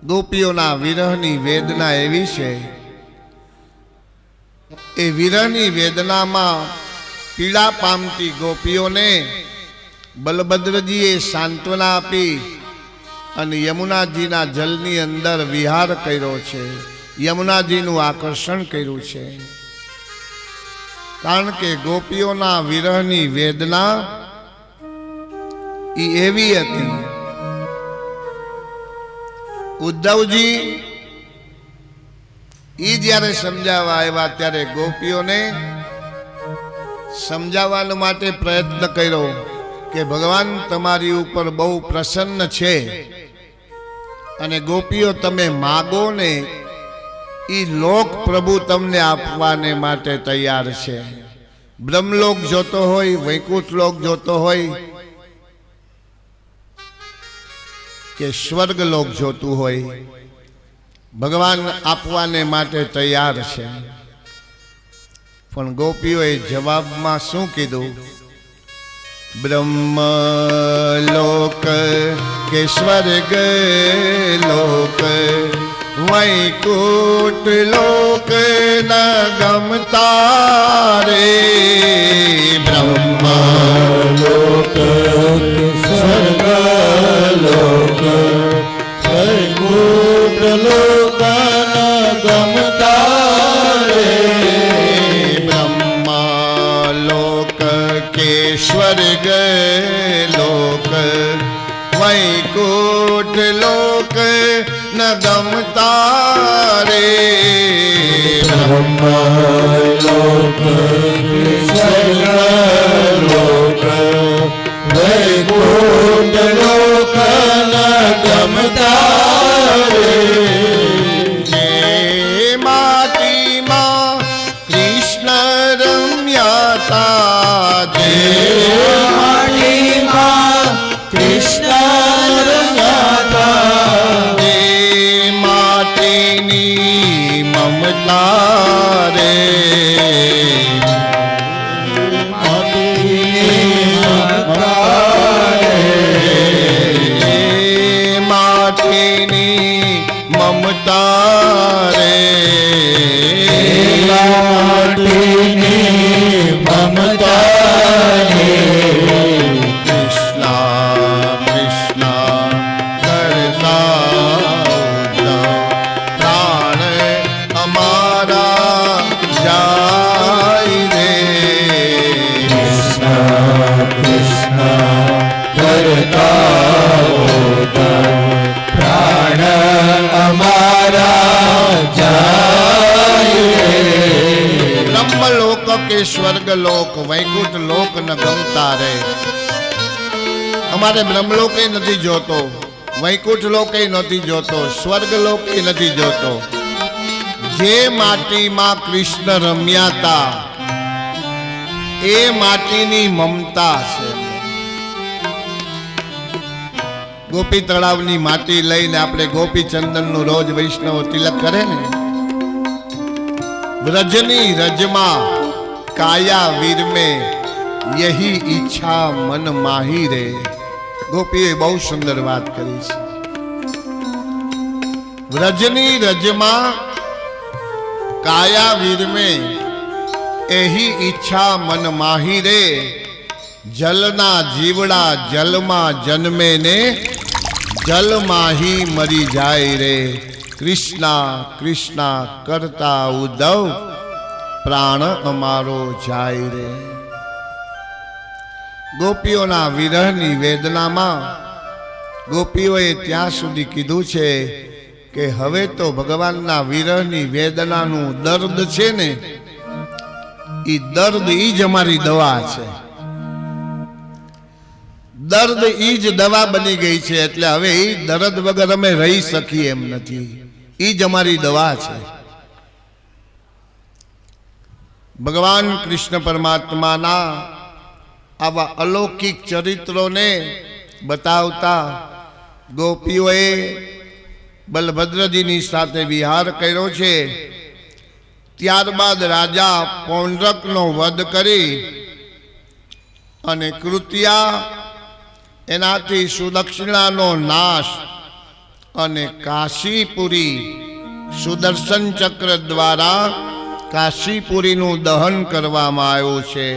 ગોપીઓના વિરહની વેદના એવી છે. એ વિરહની વેદનામાં પીડા પામતી ગોપીઓને બલભદ્રજીએ સાંત્વના આપી અને યમુનાજીના જલની અંદર વિહાર કર્યો છે. યમુનાજીનું આકર્ષણ કર્યું છે. કારણ કે ગોપીઓના વિરહની વેદના એ એવી હતી. ઉદ્ધવજી ઈ જ્યારે સમજાવવા આવ્યા ત્યારે ગોપીઓને સમજાવવા માટે પ્રયત્ન કર્યો કે ભગવાન તમારી ઉપર બહુ પ્રસન્ન છે અને ગોપીઓ તમે માગો ને ઈ લોક પ્રભુ તમને આપવાને માટે તૈયાર છે. બ્રહ્મલોક જોતો હોય, વૈકુંઠ લોક જોતો હોય કે સ્વર્ગ લોક જોતું હોય, ભગવાન આપવાને માટે તૈયાર છે. પણ ગોપીઓએ જવાબમાં શું કીધું? બ્રહ્મલોક કે સ્વર્ગ લોક વૈકુંઠ લોક ન ગમતા રે. બ્રહ્મલોક સ્વર્ગ લોક વૈકુંઠ લોક ન ગમતા રે. બ્રહ્મલોક કે સ્વર્ગ લોક વૈકુંઠ લોક ન ગમતા રે. બ્રહ્મલોક સ્વર્ગ લોક વૈકુંઠ લોક ન ગમતા રે. માટીમાં કૃષ્ણ રમ્યા તા. માટીમાં કૃષ્ણ રમ્યા તા. માટીની મમતા રે. માટીની મમતા રે. માટીની મમતા રે. કૃષ્ણ કૃષ્ણ કરતા પ્રાણ અમારા જાય રે. કૃષ્ણ કરતા પ્રાણ અમારા જાય રે. બ્રહ્મલોક કે સ્વર્ગ લોક વૈકુંઠ લોક ન ગમતા રે. અમારે બ્રહ્મલોક નથી જોતો, વૈકુંઠ લોક નથી જોતો, સ્વર્ગ લોક નથી જોતો. જે માટીમાં કૃષ્ણ રમ્યા તા એ માટીની મમતા છે. ગોપી તળાવની માટી લઈને આપણે ગોપી ચંદનનું રોજ વૈષ્ણવ તિલક કરે ને. વ્રજની રજમાં કાયા વીર में यही ઈચ્છા મન માહી રે. ગોપીએ બહુ સુંદર વાત કરી છે. વ્રજની રજમાં કાયા વીર में यही ઈચ્છા મન માહી રે. જલના જીવડા જલમાં જન્મે ને જલ માહી મરી જાય રે, કૃષ્ણા કૃષ્ણા કરતા ઉદ્ધવ પ્રાણ અમારો જાય રે. ગોપીઓના વિરહની વેદનામાં ગોપીઓએ ત્યાં સુધી કીધું છે કે હવે તો ભગવાનના વિરહની વેદનાનું દર્દ છે ને, એ દર્દ ઈ જ અમારી દવા છે. દર્દ ઈ જ દવા બની ગઈ છે. એટલે હવે એ દર્દ વગર અમે રહી શકીએ એમ નથી. ઈ જ અમારી દવા છે. ભગવાન કૃષ્ણ પરમાત્માના આવા અલૌકિક ચરિત્રોને બતાવતા ગોપીઓએ બલભદ્રજીની સાથે વિહાર કર્યો છે. ત્યારબાદ રાજા પૌંડ્રકનો વધ કરી અને કૃત્યા એનાથી સુદક્ષિણાનો નાશ અને કાશીપુરી સુદર્શન ચક્ર દ્વારા કાશીપુરીનું દહન કરવામાં આવ્યું છે.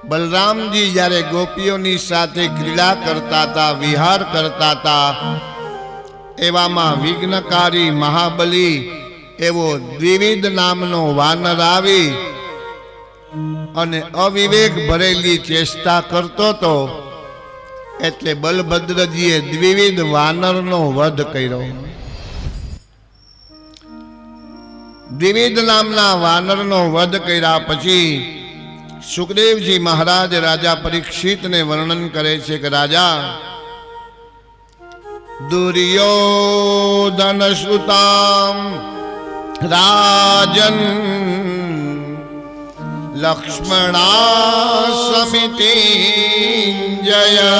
બલરામજી જ્યારે ગોપીઓની સાથે ક્રીડા કરતા હતા, વિહાર કરતા હતા, એવામાં વિઘ્નકારી મહાબલી એવો દ્વિવિધ નામનો વાનર આવી અને અવિવેક ભરેલી ચેષ્ટા કરતો હતો. એટલે બલભદ્રજીએ દ્વિવિધ વાનરનો વધ કર્યો. દ્વિવિધ નામના વાનરનો વધ કર્યા પછી સુખદેવજી મહારાજ રાજા પરીક્ષિતને વર્ણન કરે છે કે રાજા, દુર્યોધન સુતામ રાજન લક્ષ્મણા સમિતિ જય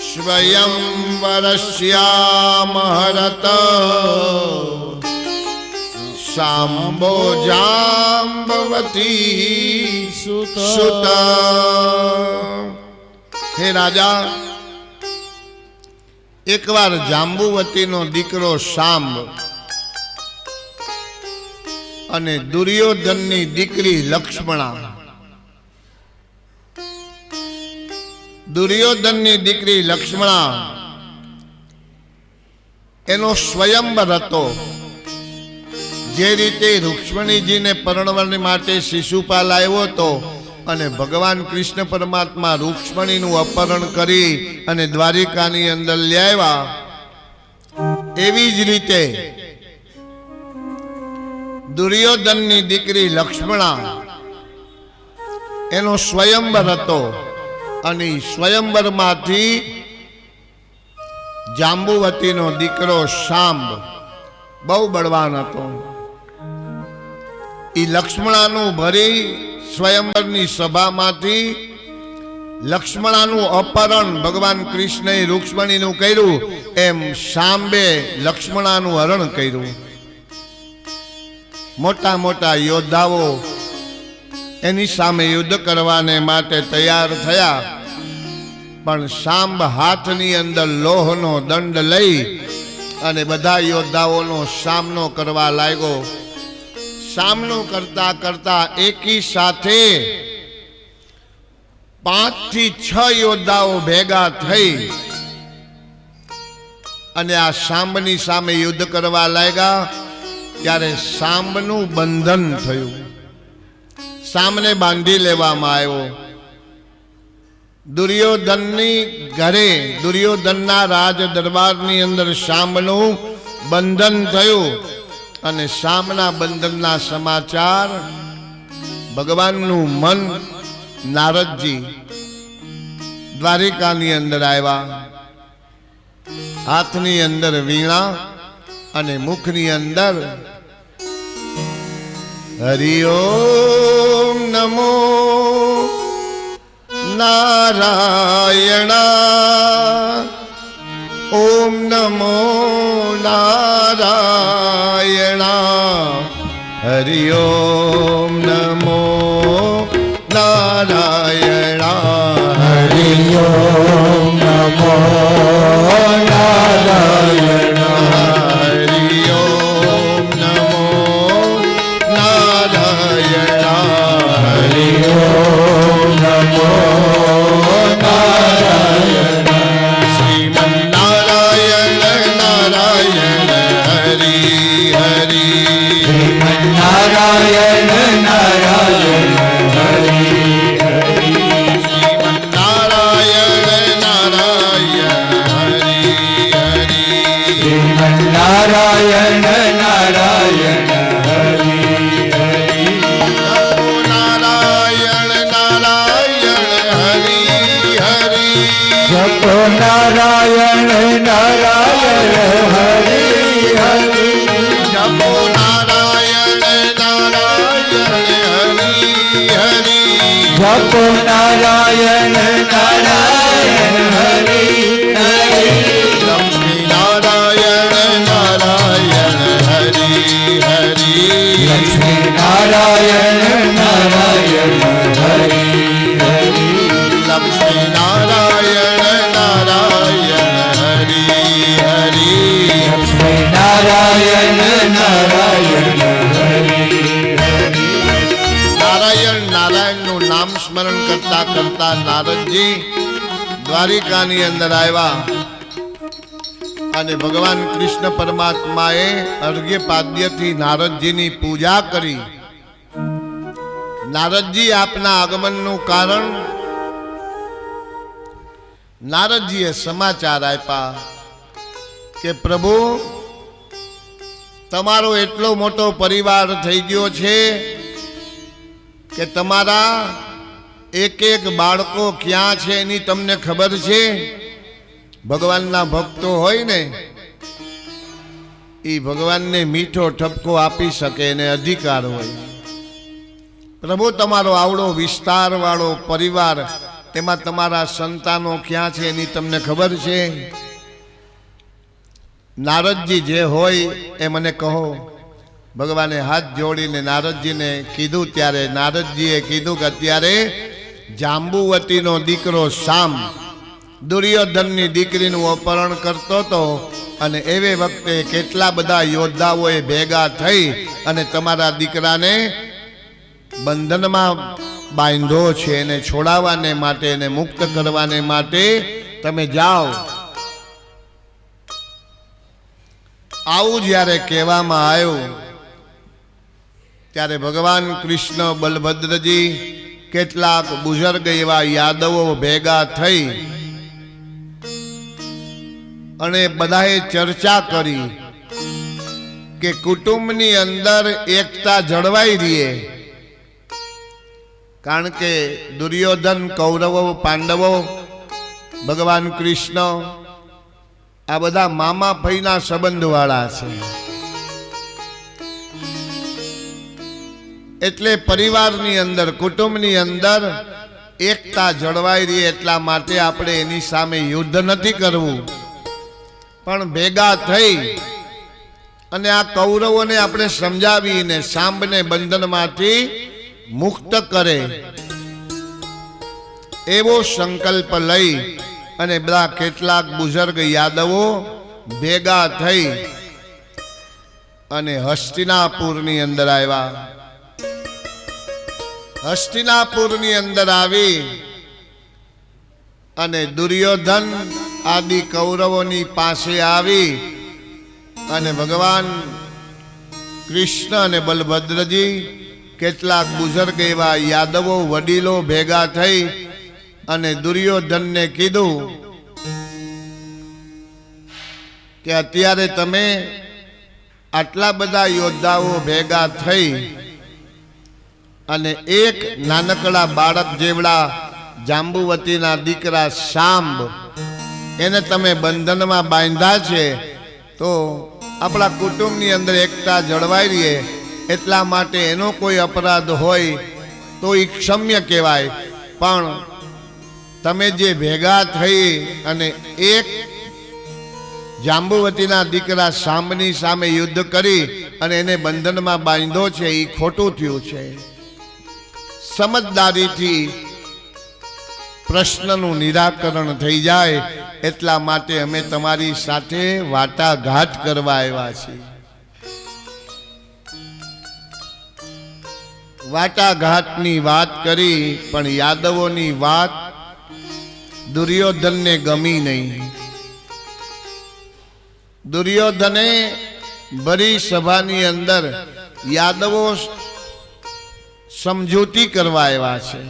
સ્વયં વરસ્યામહરત સાંબો જાંબવતી સુત. હે રાજા, એકવાર જાંબુવતીનો દીકરો સાંબ અને દુર્યોધનની દીકરી લક્ષ્મણા, દુર્યોધનની દીકરી લક્ષ્મણા એનો સ્વયંવર હતો. જે રીતે રૂક્ષ્મણીજીને પરણવા માટે શિશુપાલ આવ્યો હતો અને ભગવાન કૃષ્ણ પરમાત્મા રૂક્ષ્મણીનું અપહરણ કરી અને દ્વારિકાની અંદર લાવ્યા, એવી જ રીતે દુર્યોધનની દીકરી લક્ષ્મણા એનો સ્વયંવર હતો. અને સ્વયંવરમાંથી જાંબુવતીનો દીકરો સાંબ બહુ બળવાન હતો. એ લક્ષ્મણાનું ભરી સ્વયંવરની સભામાંથી લક્ષ્મણાનું અપહરણ ભગવાન કૃષ્ણએ રૂક્ષ્મણીનું કર્યું, એમ સાંબે લક્ષ્મણાનું હરણ કર્યું. મોટા મોટા યોદ્ધાઓ એની સામે યુદ્ધ કરવાને માટે તૈયાર થયા, પણ સાંબ હાથની અંદર લોહનો દંડ લઈ અને બધા યોદ્ધાઓનો સામનો કરવા લાગ્યો. સામનો કરતા કરતા એકી સાથે 5 થી 6 યોદ્ધાઓ ભેગા થઈ અને આ સાંબની સામે યુદ્ધ કરવા લાગ્યા. ત્યારે સાંબનું બંધન થયું. સામને બાંધી લેવામાં આવ્યો. દુર્યોધનની ઘરે, દુર્યોધનના રાજ દરબારની અંદર સાંબનું બંધન થયું. અને સામના બંધનના સમાચાર ભગવાનનું મન નારદજી દ્વારિકાની અંદર આવ્યા. હાથની અંદર વીણા અને મુખની અંદર હરિ ઓમ નમો નારાયણ, ઓમ નમો નારાયણ, હરિ ઓમ નમો નારાયણ, હરિ ઓમ નમો નારાયણ, હરિ ઓમ નમો નારાયણ, હરિ ઓમ નમો નારાયણ. નારાયણ હરિ હરિ જપો નારાયણ નારાયણ હરિ હરિ જપો નારાયણ નારાયણ હરિ હરિ લક્ષ્મી નારાયણ નારાયણ હરિ હરિ લક્ષ્મી નારાયણ નારાયણ હરિ હરિ લક્ષ્મી નારાયણ નારાયણ હરિ હરિ લક્ષ્મી નારાયણ નારાયણ હરિ હરિ નારાયણ નારાયણનું નામ સ્મરણ કરતા કરતા નારદજી દ્વારિકાની અંદર આવ્યા અને ભગવાન કૃષ્ણ પરમાત્માએ અર્ઘ્ય પાદ્યથી નારદજીની પૂજા કરી. નારદજી આપના આગમનનું કારણ નારદજીએ સમાચાર આપ્યા કે પ્રભુ તમારો એટલો મોટો પરિવાર થઈ ગયો છે કે તમારા એક એક બાળકો ક્યાં છે એની તમને ખબર છે. ભગવાનના ભક્તો હોય ને એ ભગવાનને મીઠો ઠપકો આપી શકે એને અધિકાર હોય. પ્રભુ તમારો આવડો વિસ્તાર વાળો પરિવાર, તેમાં તમારા સંતાનો ક્યાં છે એની તમને ખબર છે. નારદજી જે હોય એ મને કહો. ભગવાને હાથ જોડીને નારદજીને કીધું ત્યારે નારદજીએ કીધું કે અત્યારે જાંબુવતીનો દીકરો શામ દુર્યોધનની દીકરીનું અપહરણ કરતો હતો અને એવે વખતે કેટલા બધા યોદ્ધાઓએ ભેગા થઈ અને તમારા દીકરાને બંધનમાં બાંધ્યો છે. એને છોડાવવાને માટે, એને મુક્ત કરવાને માટે તમે જાઓ. આવું જ્યારે કહેવામાં આવ્યું ત્યારે ભગવાન કૃષ્ણ, બલભદ્રજી, કેટલાક બુઝુર્ગ એવા યાદવો ભેગા થઈ અને બધાએ ચર્ચા કરી કે કુટુંબની અંદર એકતા જળવાઈ રહે. કારણ કે દુર્યોધન, કૌરવો, પાંડવો, ભગવાન કૃષ્ણ આ બધા મામા ભાઈના સંબંધવાળા છે. એટલે પરિવારની અંદર, કુટુંબની અંદર એકતા જળવાઈ રહી એટલા માટે આપણે એની સામે યુદ્ધ નથી કરવું, પણ ભેગા થઈ અને આ કૌરવોને આપણે સમજાવીને સાંબને બંધનમાંથી મુક્ત કરે એવો સંકલ્પ લઈ અને બધા કેટલાક બુઝુર્ગ યાદવો ભેગા થઈ અને હસ્તિનાપુરની અંદર આવ્યા. હસ્તિનાપુરની અંદર આવી અને દુર્યોધન આદિ કૌરવોની પાસે આવી અને ભગવાન કૃષ્ણ અને બલભદ્રજી, કેટલાક બુઝુર્ગ એવા યાદવો વડીલો ભેગા થઈ અને દુર્યોધનને કીધું કે અત્યારે તમે આટલા બધા યોદ્ધાઓ ભેગા થઈ અને એક નાનકડા બાળક જેવડા જાંબુવતીના દીકરા શાંબ એને તમે બંધનમાં બાંધ્યા છે, તો આપણા કુટુંબની અંદર એકતા જળવાઈ રહે એટલા માટે એનો કોઈ અપરાધ હોય તો એ ક્ષમ્ય કહેવાય. પણ તમે જે ભેગા થઈ અને એક જાંબુવતીના દીકરા શાંબની સામે યુદ્ધ કરી અને એને બંધનમાં બાંધ્યો છે, એ ખોટું થયું છે. સમજદારીથી પ્રશ્નનું નિરાકરણ થઈ જાય એટલા માટે અમે તમારી સાથે વાટાઘાટ કરવા આવ્યા છીએ. વાટાઘાટની વાત કરી પણ યાદવોની વાત દુર્યોધનને ગમી નહીં. દુર્યોધને ભરી સભાની અંદર યાદવો સમજૂતી કરવા આવ્યા છે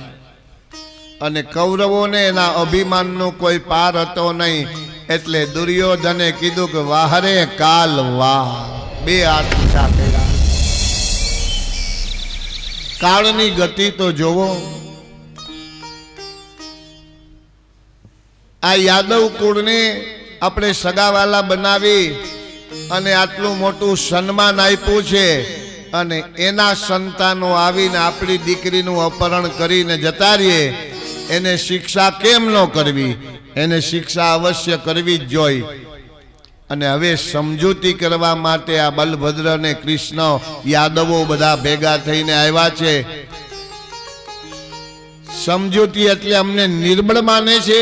અને કૌરવોને એના અભિમાનનો કોઈ પાર હતો નહીં. એટલે દુર્યોધને કીધું કે વાહરે કાલ વાહ, બે હાથ ઊંચા કર્યા. કાળની ગતિ તો જોવો. આ યાદવ કુળને આપણે સગાવાલા બનાવી અને આટલું મોટું સન્માન આપ્યું છે અને એના સંતાનો આવીને આપણી દીકરીનું અપહરણ કરીને જતા રહીએ, એને શિક્ષા કેમ ન કરવી? એને શિક્ષા અવશ્ય કરવી જ જોઈએ. અને હવે સમજૂતી કરવા માટે આ બલભદ્ર અને કૃષ્ણ યાદવો બધા ભેગા થઈને આવ્યા છે. સમજૂતી એટલે અમને નિર્બળ માને છે.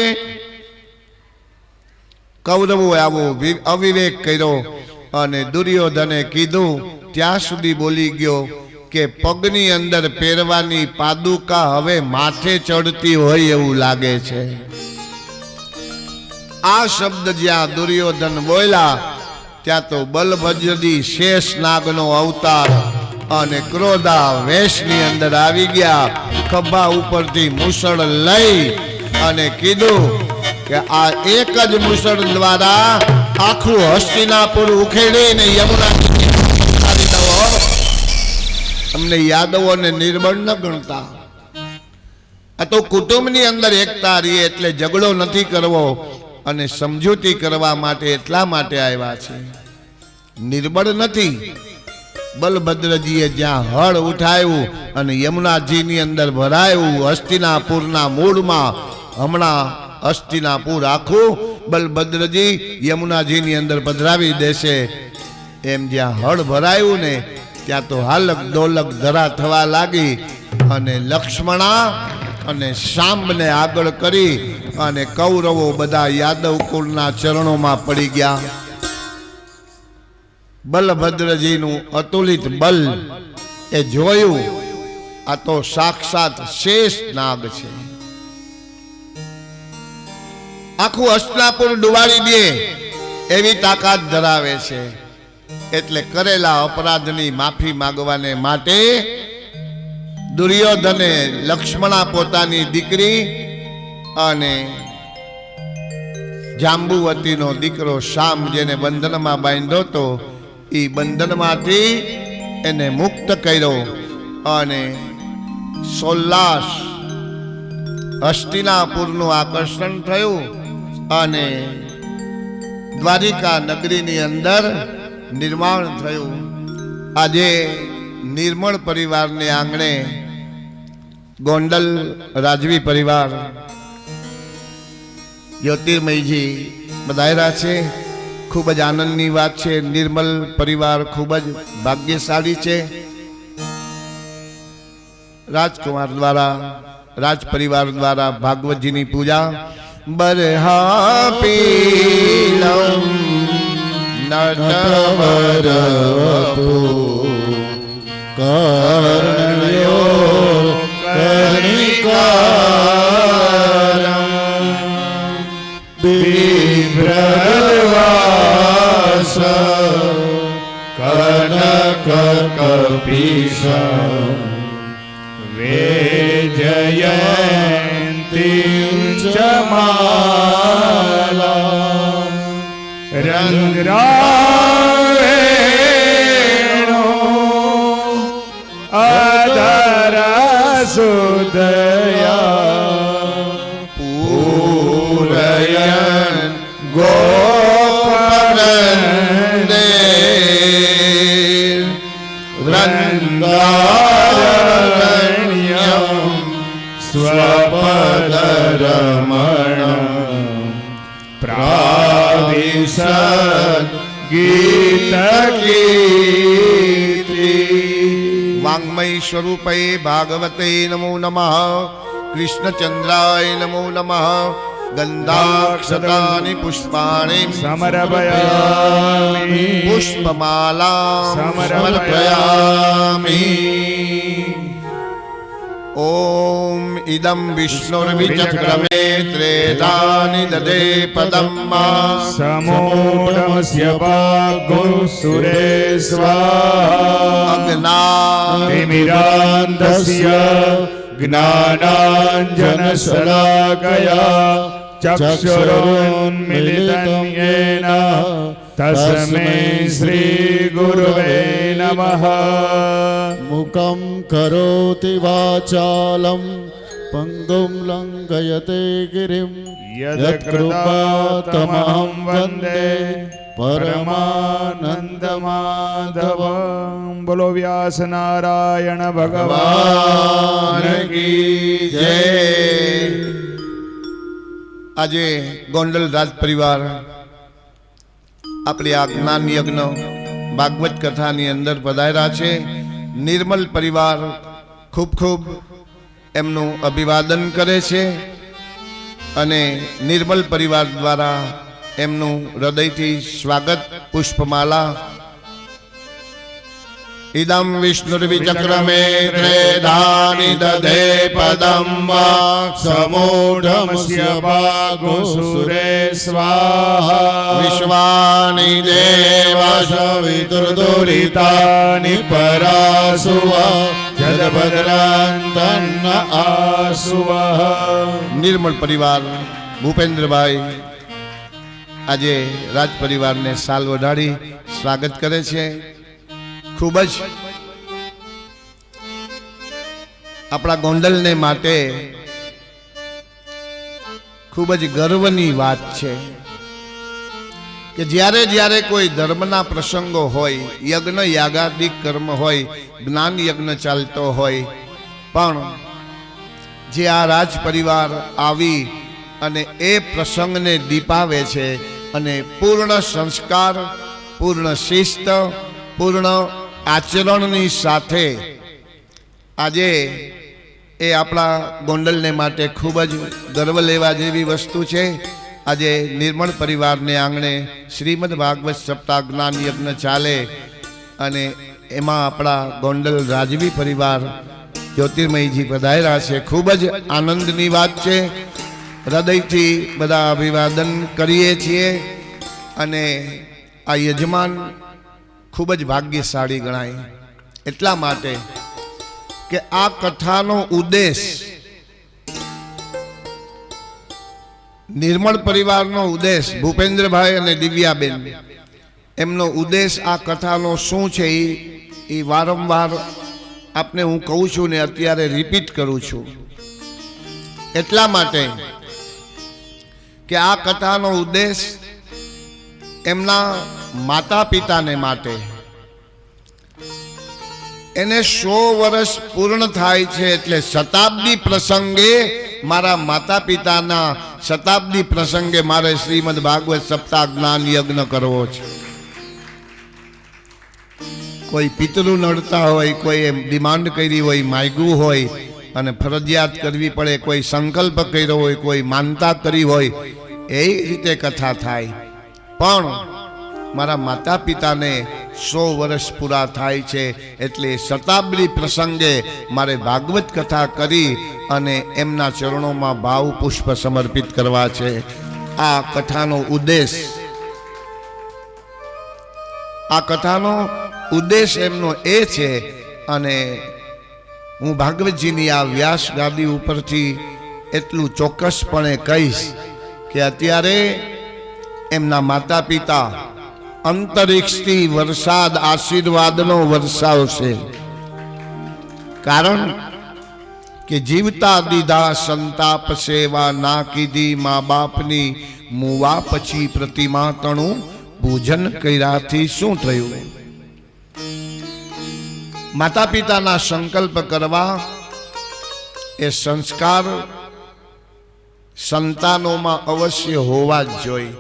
કૌરવો આવો અવિવેક કર્યો અને દુર્યોધને કીધું ત્યાં સુધી બોલી ગયો કે પગની અંદર પહેરવાની પાદુકા હવે માથે ચડતી હોય એવું લાગે છે. આ શબ્દ જ્યાં દુર્યોધન બોલ્યા ત્યાં તો બલભદ્રજી શેષ નાગનો અવતાર અને ક્રોધા વેશની અંદર આવી ગયા. ખભા ઉપરથી મુસળ લઈ અને કીધું કે આ એક જ મુસળ દ્વારા આખું હસ્તિનાપુર ઉખેડીને યમુના અમને યાદવોને નિર્બળ ન ગણતા. આ તો કુટુંબની અંદર એકતા રહી એટલે ઝઘડો નથી કરવો અને સમજૂતી કરવા માટે એટલા માટે આવ્યા છે, નિર્બળ નથી. બલભદ્રજીએ જ્યાં હળ ઉઠાવ્યું અને યમુનાજીની અંદર ભરાયું, હસ્તિનાપુરના મૂળમાં હમણાં હસ્તિનાપુર આખું બલભદ્રજી યમુનાજીની અંદર પધરાવી દેશે. એમ જ્યાં હળ ભરાયું ને ત્યાં તો હાલક ડોલક ધરા થવા લાગી અને લક્ષ્મણા અને શાંબને આગળ કરી અને કૌરવો બધા યાદવ કુળના ચરણોમાં પડી ગયા. બલભદ્રજીનું અતુલિત બલ એ જોયું. આ તો સાક્ષાત શેષ નાગ છે. આખું હસ્તિનાપુર ડુબાડી દે એવી તાકાત ધરાવે છે. એટલે કરેલા અપરાધની માફી માંગવાને માટે દુર્યોધને લક્ષ્મણા પોતાની દીકરી અને જાંબુવતીનો દીકરો શામ જેને બંધનમાં બાંધ્યો હતો એ બંધનમાંથી એને મુક્ત કર્યો અને સોલ્લાસ હસ્તિનાપુરનું આકર્ષણ થયું અને દ્વારિકા નગરીની અંદર નિર્માણ થયું. આજે નિર્મળ પરિવારને આંગણે ગોંડલ રાજવી પરિવાર જ્યોતિર્મયજી બધાયરા છે. ખૂબ જ આનંદની વાત છે. નિર્મલ પરિવાર ખૂબ જ ભાગ્યશાળી છે. રાજકુમાર દ્વારા રાજ પરિવાર દ્વારા ભાગવતજીની પૂજા બરહા પીલમ નટવરવપુ કર્ણયો કર્ણિકારમ બિભ્રવાસ કનકકપિશમ વેજયંતીં ચ માલા રંગરાવેણો અધરસુદયા પૂરયન ગોપરંદે વૃંદારણ્યમ સ્વપદરમણ પ્રાવિશદ ગીત કીર્તિ. વાંગ્મય સ્વરૂપે ભાગવતે નમો નમઃ. કૃષ્ણચંદ્રાય નમો નમઃ. ગંધાક્ષરાણિ પુષ્પાણિ સમર્પયામિ પુષ્પમાલાં સમર્પયામિ. ઓમ ઇદં વિષ્ણુર્વિચક્રમે ત્રેધાનિ દદે પદમ સમોઢમસ્ય ભાગો સુરેશ્વા અજ્ઞાતિમિરાન્ધસ્ય જ્ઞાનાંજનશલાકયા ચક્ષુરુન્મિલિतं येन તસ્મૈ શ્રી ગુરવે નમઃ. મુખં કરોતિ વાચાલં પંગું લંઘયતે ગિરિમ યત્કૃપાતમહં વંદે પરમાનંદમાધવ. બોલો વ્યાસ નારાયણ ભગવાન કી જય. આજે ગોંડલ રાજ પરિવાર આપણી આ જ્ઞાન યજ્ઞ ભાગવત કથાની અંદર પધાર્યા છે. નિર્મલ પરિવાર ખૂબ ખૂબ એમનું અભિવાદન કરે છે અને નિર્મલ પરિવાર દ્વારા એમનું હૃદયથી સ્વાગત પુષ્પમાલા. ઇદમ વિષ્ણુર્વિચક્રમે ત્રેધાનિ દધે પદમ સમૂઢમસ્ય ભાગોસુરે સ્વાહા વિશ્વાનિ દેવ વિદુર્દુરિતાનિ પરાસુવા જદભદ્રાંતન્ન આસુવા. નિર્મળ પરિવાર ભૂપેન્દ્રભાઈ આજે રાજ પરિવારને સાલ વધારી સ્વાગત કરે છે. ખૂબ જ આપણા ગોંડલને માટે ખૂબ જ ગર્વની વાત છે કે જ્યારે જ્યારે કોઈ ધર્મના પ્રસંગો હોય, યજ્ઞ યાગાદિક કર્મ હોય, જ્ઞાન યજ્ઞ ચાલતો હોય, પણ જે આ રાજ પરિવાર આવી અને એ પ્રસંગને દીપાવે છે અને પૂર્ણ સંસ્કાર, પૂર્ણ શિસ્ત, પૂર્ણ આચરણની સાથે આજે એ આપણા ગોંડલને માટે ખૂબ જ ગર્વ લેવા જેવી વસ્તુ છે. આજે નિર્મળ પરિવારને આંગણે શ્રીમદ ભાગવત સપ્તાહ જ્ઞાન યજ્ઞ ચાલે અને એમાં આપણા ગોંડલ રાજવી પરિવાર જ્યોતિર્મયજી પધાર્યા છે. ખૂબ જ આનંદની વાત છે. હૃદયથી બધા અભિવાદન કરીએ છીએ અને આ યજમાન ખૂબ જ ભાગ્યશાળી ગણાય એટલા માટે કે આ કથાનો ઉદ્દેશ, નિર્મળ પરિવારનો ઉદ્દેશ, ભૂપેન્દ્રભાઈ અને દિવ્યાબેન એમનો ઉદ્દેશ આ કથાનો શું છે એ વારંવાર આપને હું કહું છું ને અત્યારે રિપીટ કરું છું એટલા માટે કે આ કથાનો ઉદ્દેશ એમના માતા પિતાને માટે. એને 100 વર્ષ પૂર્ણ થાય છે એટલે શતાબ્દી પ્રસંગે મારા માતા પિતાના શતાબ્દી પ્રસંગે મારે શ્રીમદ ભાગવત સપ્તાહ જ્ઞાન યજ્ઞ કરવો છે. કોઈ પિતૃ નડતા હોય, કોઈ ડિમાન્ડ કરી હોય, માગ્યું હોય અને ફરજિયાત કરવી પડે, કોઈ સંકલ્પ કર્યો હોય, કોઈ માનતા કરી હોય, એ રીતે કથા થાય. પણ મારા માતા પિતાને 100 વર્ષ પૂરા થાય છે એટલે શતાબ્દી પ્રસંગે મારે ભાગવત કથા કરી અને એમના ચરણોમાં ભાવ પુષ્પ સમર્પિત કરવા છે. આ કથાનો ઉદ્દેશ, આ કથાનો ઉદ્દેશ એમનો એ છે. અને હું ભાગવતજીની આ વ્યાસ ગાદી ઉપરથી એટલું ચોક્કસપણે કહીશ કે અત્યારે એમના માતા પિતા અંતરિક્ષથી વરસાદ આશીર્વાદનો વરસાવશે. કારણ કે જીવતા દીધા સંતાપ સેવા ના કીધી મા બાપની, મુવા પછી પ્રતિમા તણું પૂજન કર્યાથી શું થયું? માતા પિતાના સંકલ્પ કરવા એ સંસ્કાર સંતાનોમાં અવશ્ય હોવા જ જોઈએ.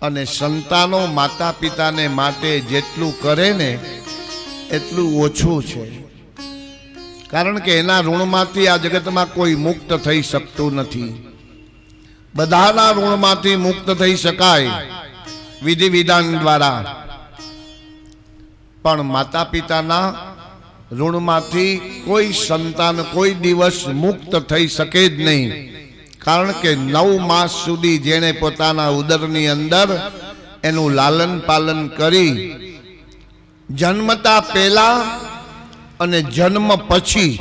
અને સંતાનો માતા પિતાને માટે જેટલું કરે ને એટલું ઓછું છે. કારણ કે એના ઋણમાંથી આ જગતમાં કોઈ મુક્ત થઈ શકતું નથી. બધાના ઋણમાંથી મુક્ત થઈ શકાય વિધિ વિધાન દ્વારા, પણ માતા પિતાના ઋણમાંથી કોઈ સંતાન કોઈ દિવસ મુક્ત થઈ શકે જ નહીં. કારણ કે 9 માસ સુધી જેણે પોતાના ઉદરની અંદર એનું લાલન પાલન કરી, જન્મતા પહેલા અને જન્મ પછી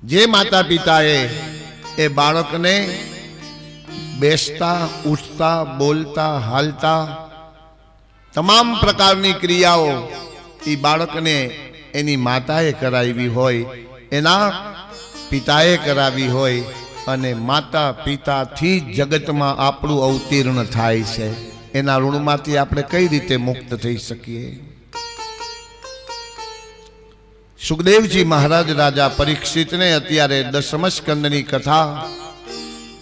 જે માતા પિતાએ એ બાળકને બેસતા, ઉઠતા, બોલતા, હાલતા તમામ પ્રકારની ક્રિયાઓ એ બાળકને એની માતાએ કરાવી હોય, એના પિતાએ કરાવી હોય અને માતા પિતાથી જ જગતમાં આપણું અવતીર્ણ થાય છે, એના ઋણમાંથી આપણે કઈ રીતે મુક્ત થઈ શકીએ? સુખદેવજી મહારાજ રાજા પરીક્ષિતને અત્યારે દસમ સ્કંદની કથા,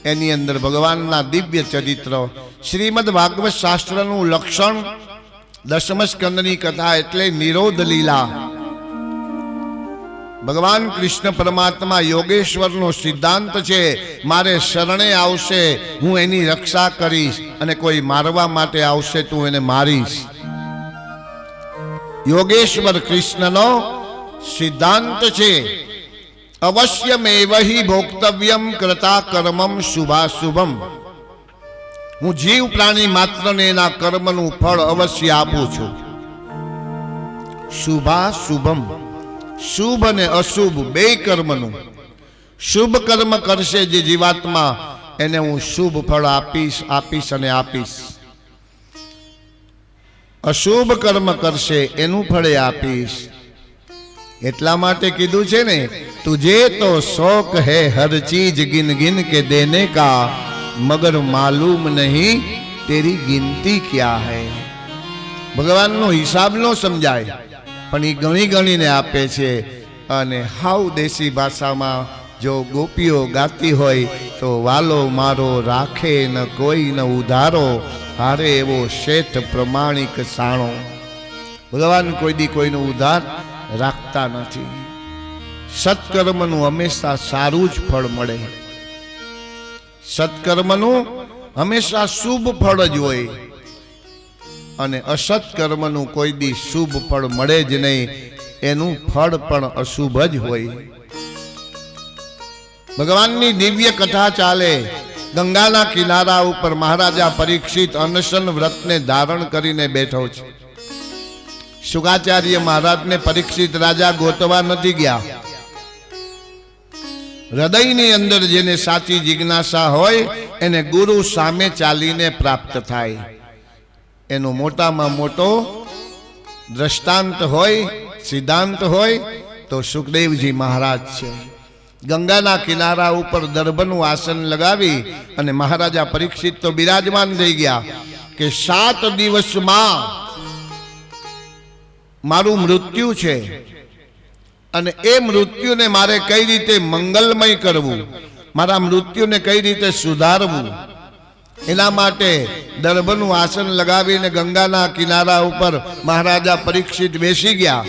એની અંદર ભગવાનના દિવ્ય ચરિત્ર, શ્રીમદ ભાગવત શાસ્ત્રનું લક્ષણ, દસમ સ્કંદની કથા એટલે નિરોધ લીલા. ભગવાન કૃષ્ણ પરમાત્મા યોગેશ્વરનો સિદ્ધાંત છે, મારે શરણે આવશે હું એની રક્ષા કરીશ, અને કોઈ મારવા માટે આવશે તું એને મારીશ. યોગેશ્વર કૃષ્ણનો સિદ્ધાંત છે, અવશ્યમેવ હિ ભોક્તવ્યમ કર્તા કર્મમ શુભાશુભમ. હું જીવ પ્રાણી માત્રને એના કર્મનું ફળ અવશ્ય આપું છું. શુભાશુભમ, શુભ અને અશુભ બે કર્મનું. શુભ કર્મ કરશે જે જીવાત્મા, એને હું શુભ ફળ આપીશ અને આપીશ. અશુભ કર્મ કરશે એનું ફળ આપીશ. એટલા માટે કીધું છે ને, તુજે તો શોક હૈ હર ચીજ ગિન ગિન કે દેને કા, મગર માલુમ નહીં તેરી ગિનતી ક્યા હૈ. ભગવાનનો હિસાબ નો સમજાય, પણ એ ગણી ગણીને આપે છે. અને હાવ દેશી ભાષામાં જો ગોપીઓ ગાતી હોય તો, વાલો મારો રાખે ન કોઈ ન ઉધારો, હારે એવો શેઠ પ્રમાણિક સાણો. ભગવાન કોઈ દી કોઈનો ઉધાર રાખતા નથી. સત્કર્મનું હંમેશા સારું જ ફળ મળે. સત્કર્મનું હંમેશા શુભ ફળ જ હોય, અને અસત કર્મનું કોઈ દી શુભ ફળ મળે જ નહીં, એનું ફળ પણ અશુભ જ હોય. ભગવાનની દિવ્ય કથા ચાલે. ગંગાના કિનારા ઉપર મહારાજા પરીક્ષિત અનશન વ્રતને ધારણ કરીને બેઠો છે. શુકાચાર્ય મહારાજને પરીક્ષિત રાજા ગોતવા નથી ગયા. હૃદયની અંદર જેને સાચી જિજ્ઞાસા હોય એને ગુરુ સામે ચાલીને પ્રાપ્ત થાય. એનો મોટામાં મોટો દ્રષ્ટાંત હોય, સિદ્ધાંત હોય તો સુખદેવજી મહારાજ છે. ગંગાના કિનારા ઉપર દર્ભનું આસન લગાવી અને મહારાજા પરીક્ષિત તો બિરાજમાન થઈ ગયા કે 7 દિવસમાં મારું મૃત્યુ છે, અને એ મૃત્યુને મારે કઈ રીતે મંગલમય કરવું, મારા મૃત્યુને કઈ રીતે સુધારવું, એના માટે દર્ભનું આસન લગાવીને ગંગાના કિનારા ઉપર મહારાજા પરીક્ષિત બેસી ગયા.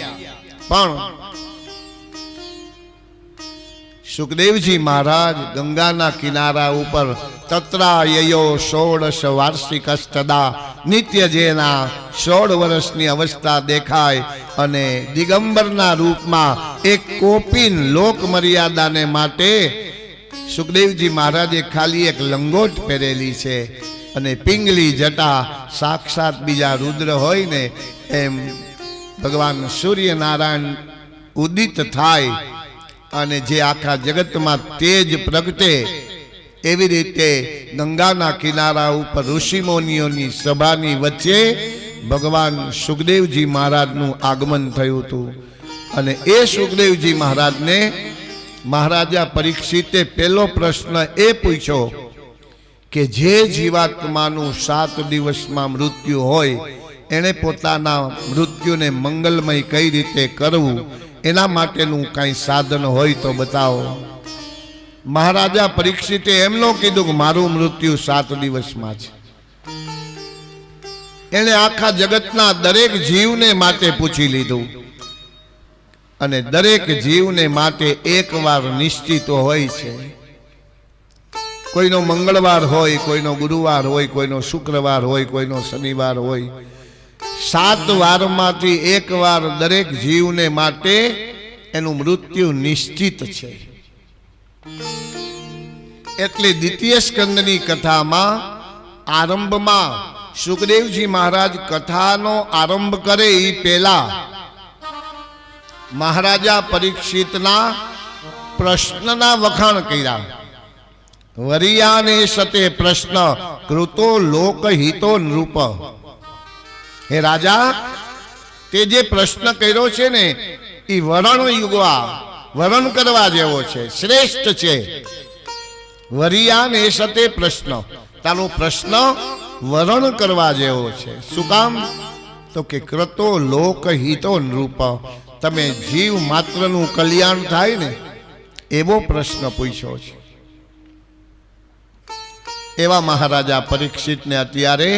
પણ સુખદેવજી મહારાજ ગંગાના કિનારા ઉપર તત્રાયયો 16 વાર્ષિકસ્તદા, નિત્ય જેના 16 વર્ષની અવસ્થા દેખાય, અને દિગંબરના રૂપમાં એક કોપીન લોક મર્યાદાને માટે સુખદેવજી મહારાજે ખાલી એક લંગોટ પહેરેલી છે, અને પિંગલી જટા સાક્ષાત બીજા રુદ્ર હોય ને એમ ભગવાન સૂર્યનારાયણ ઉદિત થાય, અને જે આખા જગતમાં તેજ પ્રગટે, એવી રીતે ગંગાના કિનારા ઉપર ઋષિમુનિઓની સભાની વચ્ચે ભગવાન સુખદેવજી મહારાજનું આગમન થયું હતું. અને એ સુખદેવજી મહારાજને મહારાજા પરીક્ષિતે પહેલો પ્રશ્ન એ પૂછ્યો કે જે જીવાત્માનું 7 દિવસમાં મૃત્યુ હોય, એણે પોતાના મૃત્યુને મંગલમય કઈ રીતે કરવું, એના માટેનું કાંઈ સાધન હોય તો બતાવો. મહારાજા પરીક્ષિતે એમ ન કીધું કે મારું મૃત્યુ 7 દિવસમાં છે. એણે આખા જગતના દરેક જીવને માટે પૂછી લીધું, અને દરેક જીવને માટે એકવાર નિશ્ચિત હોય છે. કોઈનો મંગળવાર હોય, કોઈનો ગુરુવાર હોય, કોઈનો શુક્રવાર હોય, કોઈનો શનિવાર હોય. 7 વારમાંથી એક વાર દરેક જીવને માટે એનું મૃત્યુ નિશ્ચિત છે. એટલે દ્વિતીય સ્કંદની કથામાં આરંભમાં સુખદેવજી મહારાજ કથાનો આરંભ કરે એ પહેલા મહારાજા પરીક્ષિતના પ્રશ્નના વખાણ કર્યા. વરિયાને સતે પ્રશ્ન કૃતો લોકહિતો નૃપ. હે રાજા, તે જે પ્રશ્ન કર્યો છે ને એ વરણ યુગવા વરણ કરવા જેવો છે, શ્રેષ્ઠ છે. વરિયાન એ સતે પ્રશ્ન, તારો પ્રશ્ન વરણ કરવા જેવો છે. શું કામ? તો કે ક્રતો લોકહિતો નૃપ, તમે જીવ માત્રનું કલ્યાણ થાય ને એવો પ્રશ્ન પૂછ્યો છે. એવા મહારાજા પરીક્ષિતને અત્યારે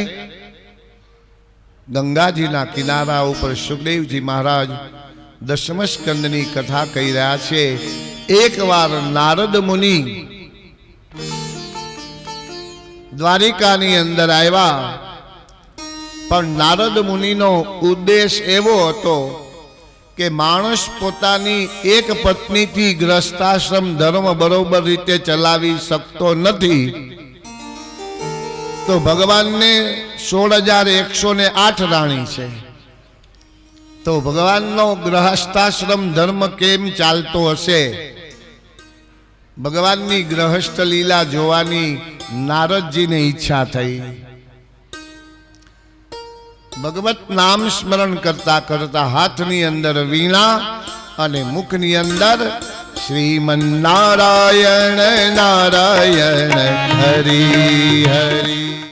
ગંગાજીના કિનારા ઉપર સુખદેવજી મહારાજ દશમ સ્કંદની કથા કહી રહ્યા છે. એકવાર નારદ મુનિ દ્વારિકાની અંદર આવ્યા, પણ નારદ મુનિનો ઉદ્દેશ એવો હતો કે માણસ પોતાની એક પત્નીથી ગ્રસ્તાશ્રમ ધર્મ બરોબર રીતે ચલાવી શકતો નથી, તો ભગવાનને 16,108 રાણી છે, તો ભગવાનનો ગ્રહસ્થાશ્રમ ધર્મ કેમ ચાલતો હશે? ભગવાનની ગ્રહસ્થ લીલા જોવાની નારદજીને ઈચ્છા થઈ. ભગવત નામ સ્મરણ કરતા કરતા હાથની અંદર વીણા અને મુખની અંદર શ્રીમન નારાયણ નારાયણ હરિ હરિ.